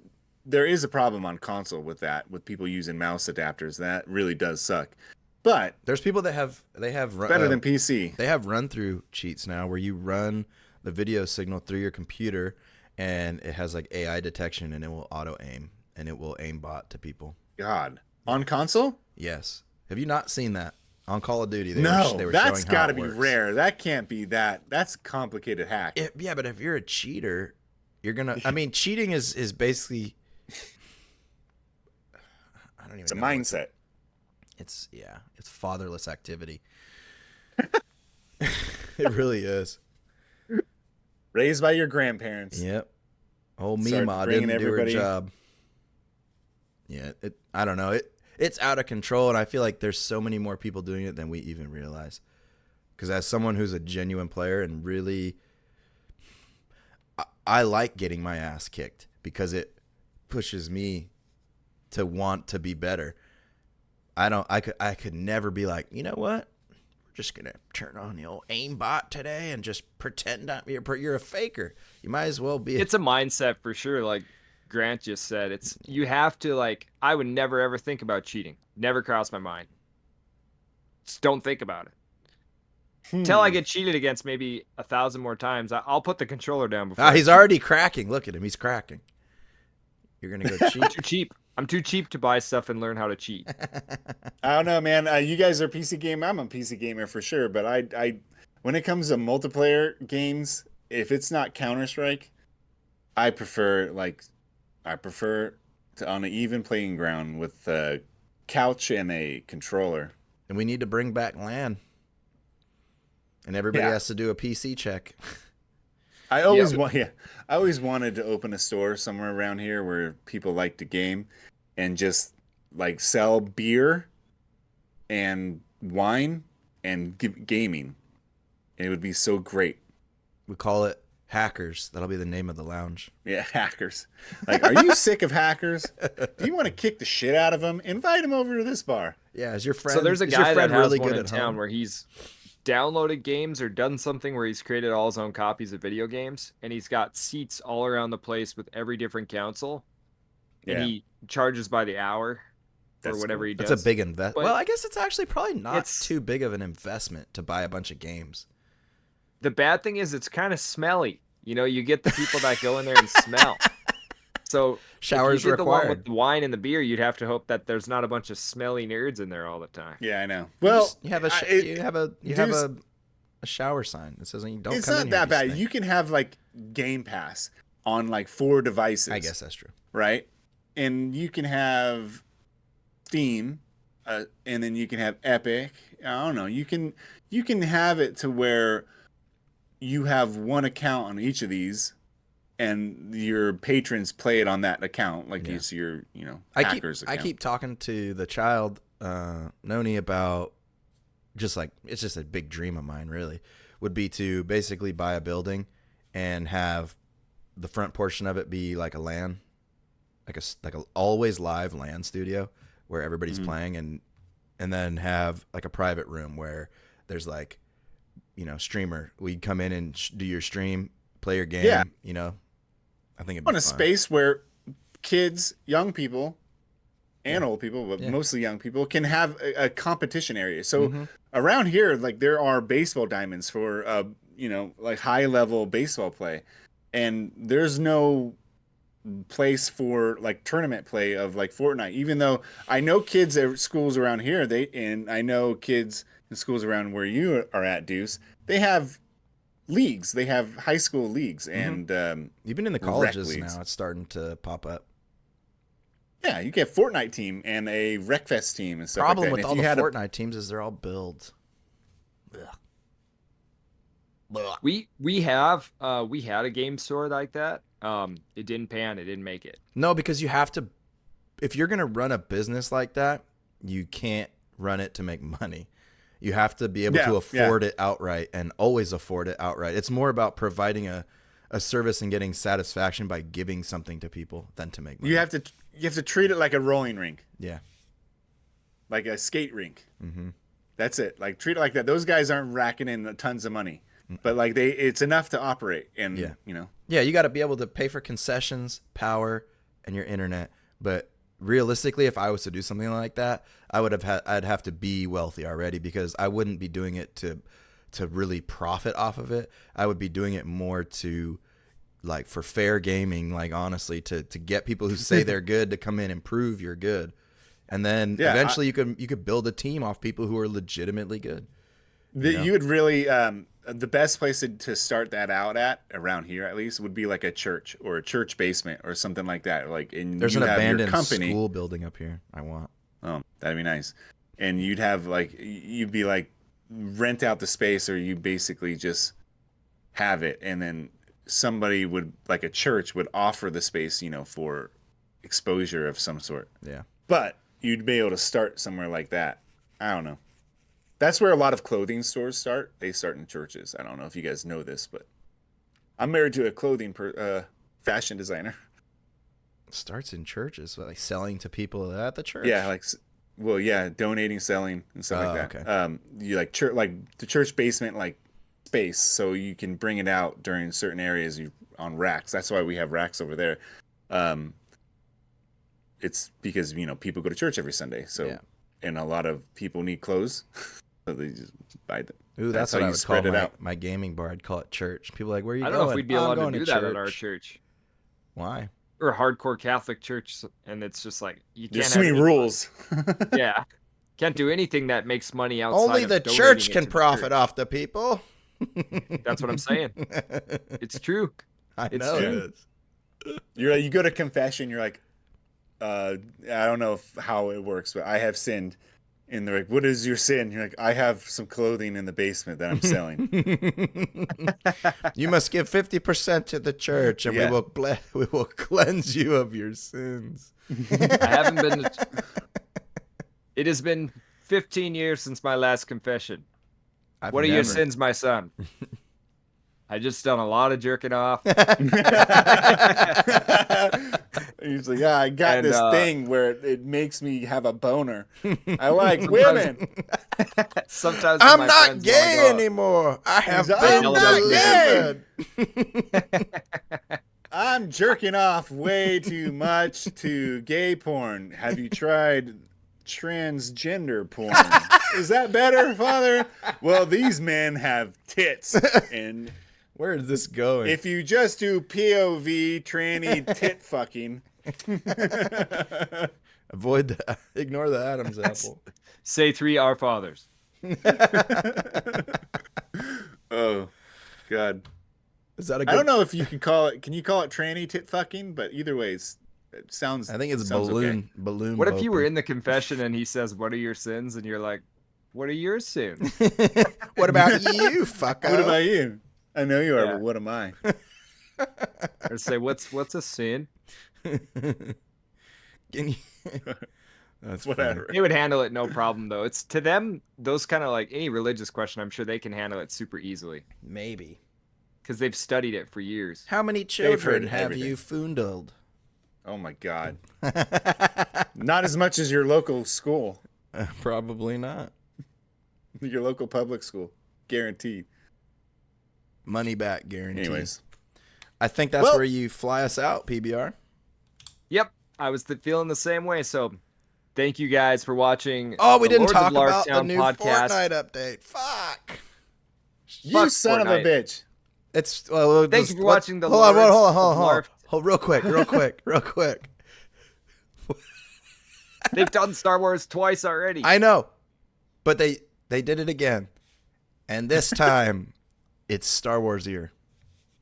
is a problem on console with that, with people using mouse adapters. That really does suck. But there's people that have better than PC. They have run through cheats now where you run the video signal through your computer and it has like AI detection and it will auto aim and it will aim bot to people. God, on console? Yes. Have you not seen that on Call of Duty? That's got to be rare. That can't be that. That's a complicated hack. Yeah, but if you're a cheater, you're gonna. I mean, cheating is basically. I don't even. It's a know mindset. It's fatherless activity. It really is. Raised by your grandparents. Yep. Old Mima didn't do her job. Yeah, I don't know. It's out of control, and I feel like there's so many more people doing it than we even realize. Because as someone who's a genuine player and really, I like getting my ass kicked because it pushes me to want to be better. I could never be like, you know what? We're just gonna turn on the old aimbot today and just pretend you're a faker. You might as well be. It's a mindset for sure. Like Grant just said, you have to like. I would never ever think about cheating. Never cross my mind. Just don't think about it. Till I get cheated against maybe 1,000 more times, I'll put the controller down before. He's already cracking. Look at him. He's cracking. You're gonna go cheat. Too cheap. I'm too cheap to buy stuff and learn how to cheat. I don't know, man. You guys are PC gamer. I'm a PC gamer for sure, but I when it comes to multiplayer games, if it's not Counter-Strike, I prefer to on an even playing ground with a couch and a controller. And we need to bring back LAN. And everybody has to do a PC check. I always wanted to open a store somewhere around here where people like to game and just like sell beer and wine and gaming. And it would be so great. We call it Hackers. That'll be the name of the lounge. Yeah, Hackers. Like, are you sick of hackers? Do you want to kick the shit out of them? Invite them over to this bar. Yeah, is your friend? So there's a guy that has really one good in at town home? where he's downloaded games or done something where he's created all his own copies of video games, and he's got seats all around the place with every different console, and he charges by the hour or whatever he does. That's a big investment. But well, I guess it's actually probably not too big of an investment to buy a bunch of games. The bad thing is it's kind of smelly. You know, you get the people that go in there and smell. So showers if you did required. The one with the wine and the beer, you'd have to hope that there's not a bunch of smelly nerds in there all the time. Yeah, I know. Well, you have a shower sign that says you don't. It's come not in that here, bad. You can have like Game Pass on like 4 devices. I guess that's true. Right, and you can have Steam, and then you can have Epic. I don't know. You can have it to where you have one account on each of these, and your patrons play it on that account, like it's your hackers account. I keep talking to the child Noni about it's just a big dream of mine. Really, would be to basically buy a building and have the front portion of it be like a LAN, like a always live LAN studio where everybody's playing, and then have like a private room where there's like, streamer. We'd come in and do your stream, play your game. Yeah. I think it'd on be a fun. space where kids, young people, and old people, but mostly young people, can have a competition area. So around here, like there are baseball diamonds for like high level baseball play, and there's no place for like tournament play of like Fortnite. Even though I know kids at schools around here, and I know kids in schools around where you are at, Deuce, they have leagues. They have high school leagues, and even in the colleges now, it's starting to pop up. Yeah, you get a Fortnite team and a Wreckfest team and stuff Problem like that. with all the Fortnite teams is they're all builds. We had a game store like that. It didn't pan. It didn't make it. No, because you have to. If you're gonna run a business like that, you can't run it to make money. You have to be able to afford it outright, and always afford it outright. It's more about providing a service and getting satisfaction by giving something to people than to make money. You have to treat it like a rolling rink. Yeah. Like a skate rink. Mm-hmm. That's it. Like treat it like that. Those guys aren't racking in tons of money, but like it's enough to operate. And Yeah, you got to be able to pay for concessions, power, and your internet. But realistically, if I was to do something like that, I'd have to be wealthy already, because I wouldn't be doing it to really profit off of it. I would be doing it more to like for fair gaming, like honestly, to get people who say they're good to come in and prove you're good. And then eventually you could build a team off people who are legitimately good. You would really the best place to start that out at around here, at least, would be like a church or a church basement or something like that. Like there's an abandoned school building up here. I want. Oh, that'd be nice. And you'd be like rent out the space, or you basically just have it, and then somebody would, like a church, would offer the space, for exposure of some sort. Yeah. But you'd be able to start somewhere like that. I don't know. That's where a lot of clothing stores start. They start in churches. I don't know if you guys know this, but I'm married to a clothing fashion designer. Starts in churches, like selling to people at the church. Yeah, like well, yeah, donating, selling, and stuff like that. Okay. You like church, like the church basement, like space, so you can bring it out during certain areas on racks. That's why we have racks over there. Um, it's because people go to church every Sunday, so Yeah. and a lot of people need clothes, so they just buy them. Ooh, that's how what I you would spread call it out. my gaming bar. I'd call it church. People are like, where are you I going? don't know if we'd be "Oh, I'm allowed to going do that at our church. Why? Or a hardcore Catholic church, and it's just like you There's can't so have many any rules. Yeah, can't do anything that makes money outside. Only of the donating church it can to the profit church. off the people. That's what I'm saying. It's true. I It's know it true. is. You go to confession. You're like, I don't know how it works, but I have sinned. And they're like, what is your sin? You're like, I have some clothing in the basement that I'm selling. You must give 50% to the church, and Yeah. we will cleanse you of your sins. I haven't been. It has been 15 years since my last confession. What are your sins, my son? I just done a lot of jerking off. He's like, yeah, I got And, this thing where it makes me have a boner. I like women. Sometimes I'm my not friends gay wanna go- anymore. I have I'm been not delivered. I'm jerking off way too much to gay porn. Have you tried transgender porn? Is that better, Father? Well, these men have tits. And Where is this going? if you just do POV tranny tit fucking. Avoid that. Ignore the Adam's apple. Say 3 Our Fathers. Oh, God. Is that a good? I don't know if you can call it. Can you call it tranny tit fucking? But either way, it sounds. I think it's sounds balloon. Okay. Balloon. What if you were open. in the confession and he says, "What are your sins?" and you're like, "What are your sins?" What about you, fucko? What about you? I know you are, Yeah. but what am I? Or say, "What's a sin?" Can you? That's Whatever. funny. They would handle it no problem though. It's to them those kind of like any religious question. I'm sure they can handle it super easily Maybe. because they've studied it for years. How many heard children have everything. you foondled? Oh my God. Not as much as your local school, Probably not. your local public school, guaranteed. Money back guarantee. Anyways, I think that's where you fly us out, PBR. Yep, I was feeling the same way. So, thank you guys for watching. Oh, we the didn't Lords of talk about the Larktown new podcast. Fortnite update. Fuck. you son of a Fortnite. bitch. It's Thank you for watching the Hold on, Lords hold of on. Larf. Hold real quick. They've done Star Wars twice already. I know, but they did it again, and this time it's Star Wars year.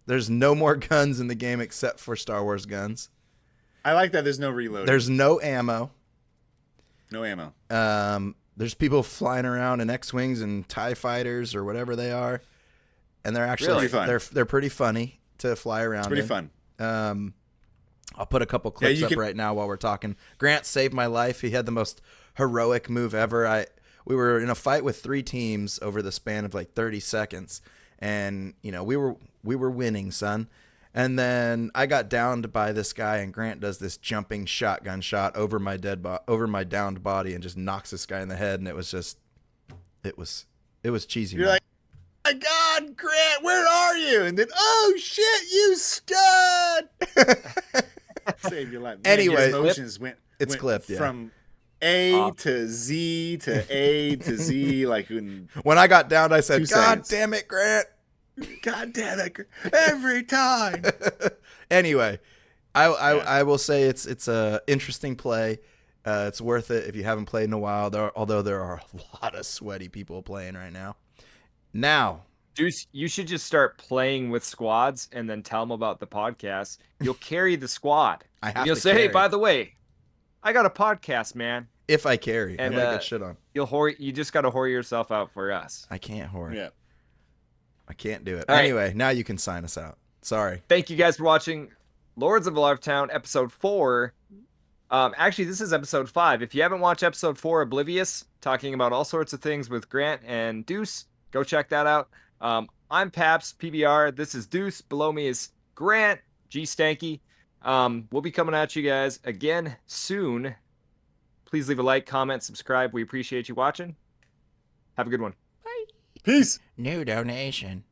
There's no more guns in the game except for Star Wars guns. I like that there's no reload. There's no ammo. no ammo. There's people flying around in X-wings and TIE fighters or whatever they are, and they're actually Really fun. they're pretty funny to fly around. It's pretty in. fun. I'll put a couple clips you up can- right now while we're talking. Grant saved my life. He had the most heroic move ever. We were in a fight with 3 teams over the span of like 30 seconds, and we were winning, son. And then I got downed by this guy, and Grant does this jumping shotgun shot over my downed body and just knocks this guy in the head, and it was cheesy. You're man. like, my God, Grant, where are you? And then, oh shit, you stud! Save your life. Man, Anyway, your emotions went clipped, yeah. from A to Z to A to Z, like in When I got downed, I said, 2 "God seconds. damn it, Grant!" God damn it, every time. Anyway, I will say it's a interesting play. It's worth it if you haven't played in a while. Although there are a lot of sweaty people playing right now. Now, Deuce, you should just start playing with squads and then tell them about the podcast. You'll carry the squad. I have And you'll to say, "Hey, carry. by the way, I got a podcast, man." If I carry, And, I might get shit on. You just got to whore yourself out for us. I can't whore. Yeah. I can't do it. All right. Anyway, now you can sign us out. Sorry. Thank you guys for watching Lords of Larftown episode 4. Actually, this is episode 5. If you haven't watched episode 4, Oblivious, talking about all sorts of things with Grant and Deuce, go check that out. I'm Paps, PBR. This is Deuce. Below me is Grant, G Stanky. We'll be coming at you guys again soon. Please leave a like, comment, subscribe. We appreciate you watching. Have a good one. Peace. New donation.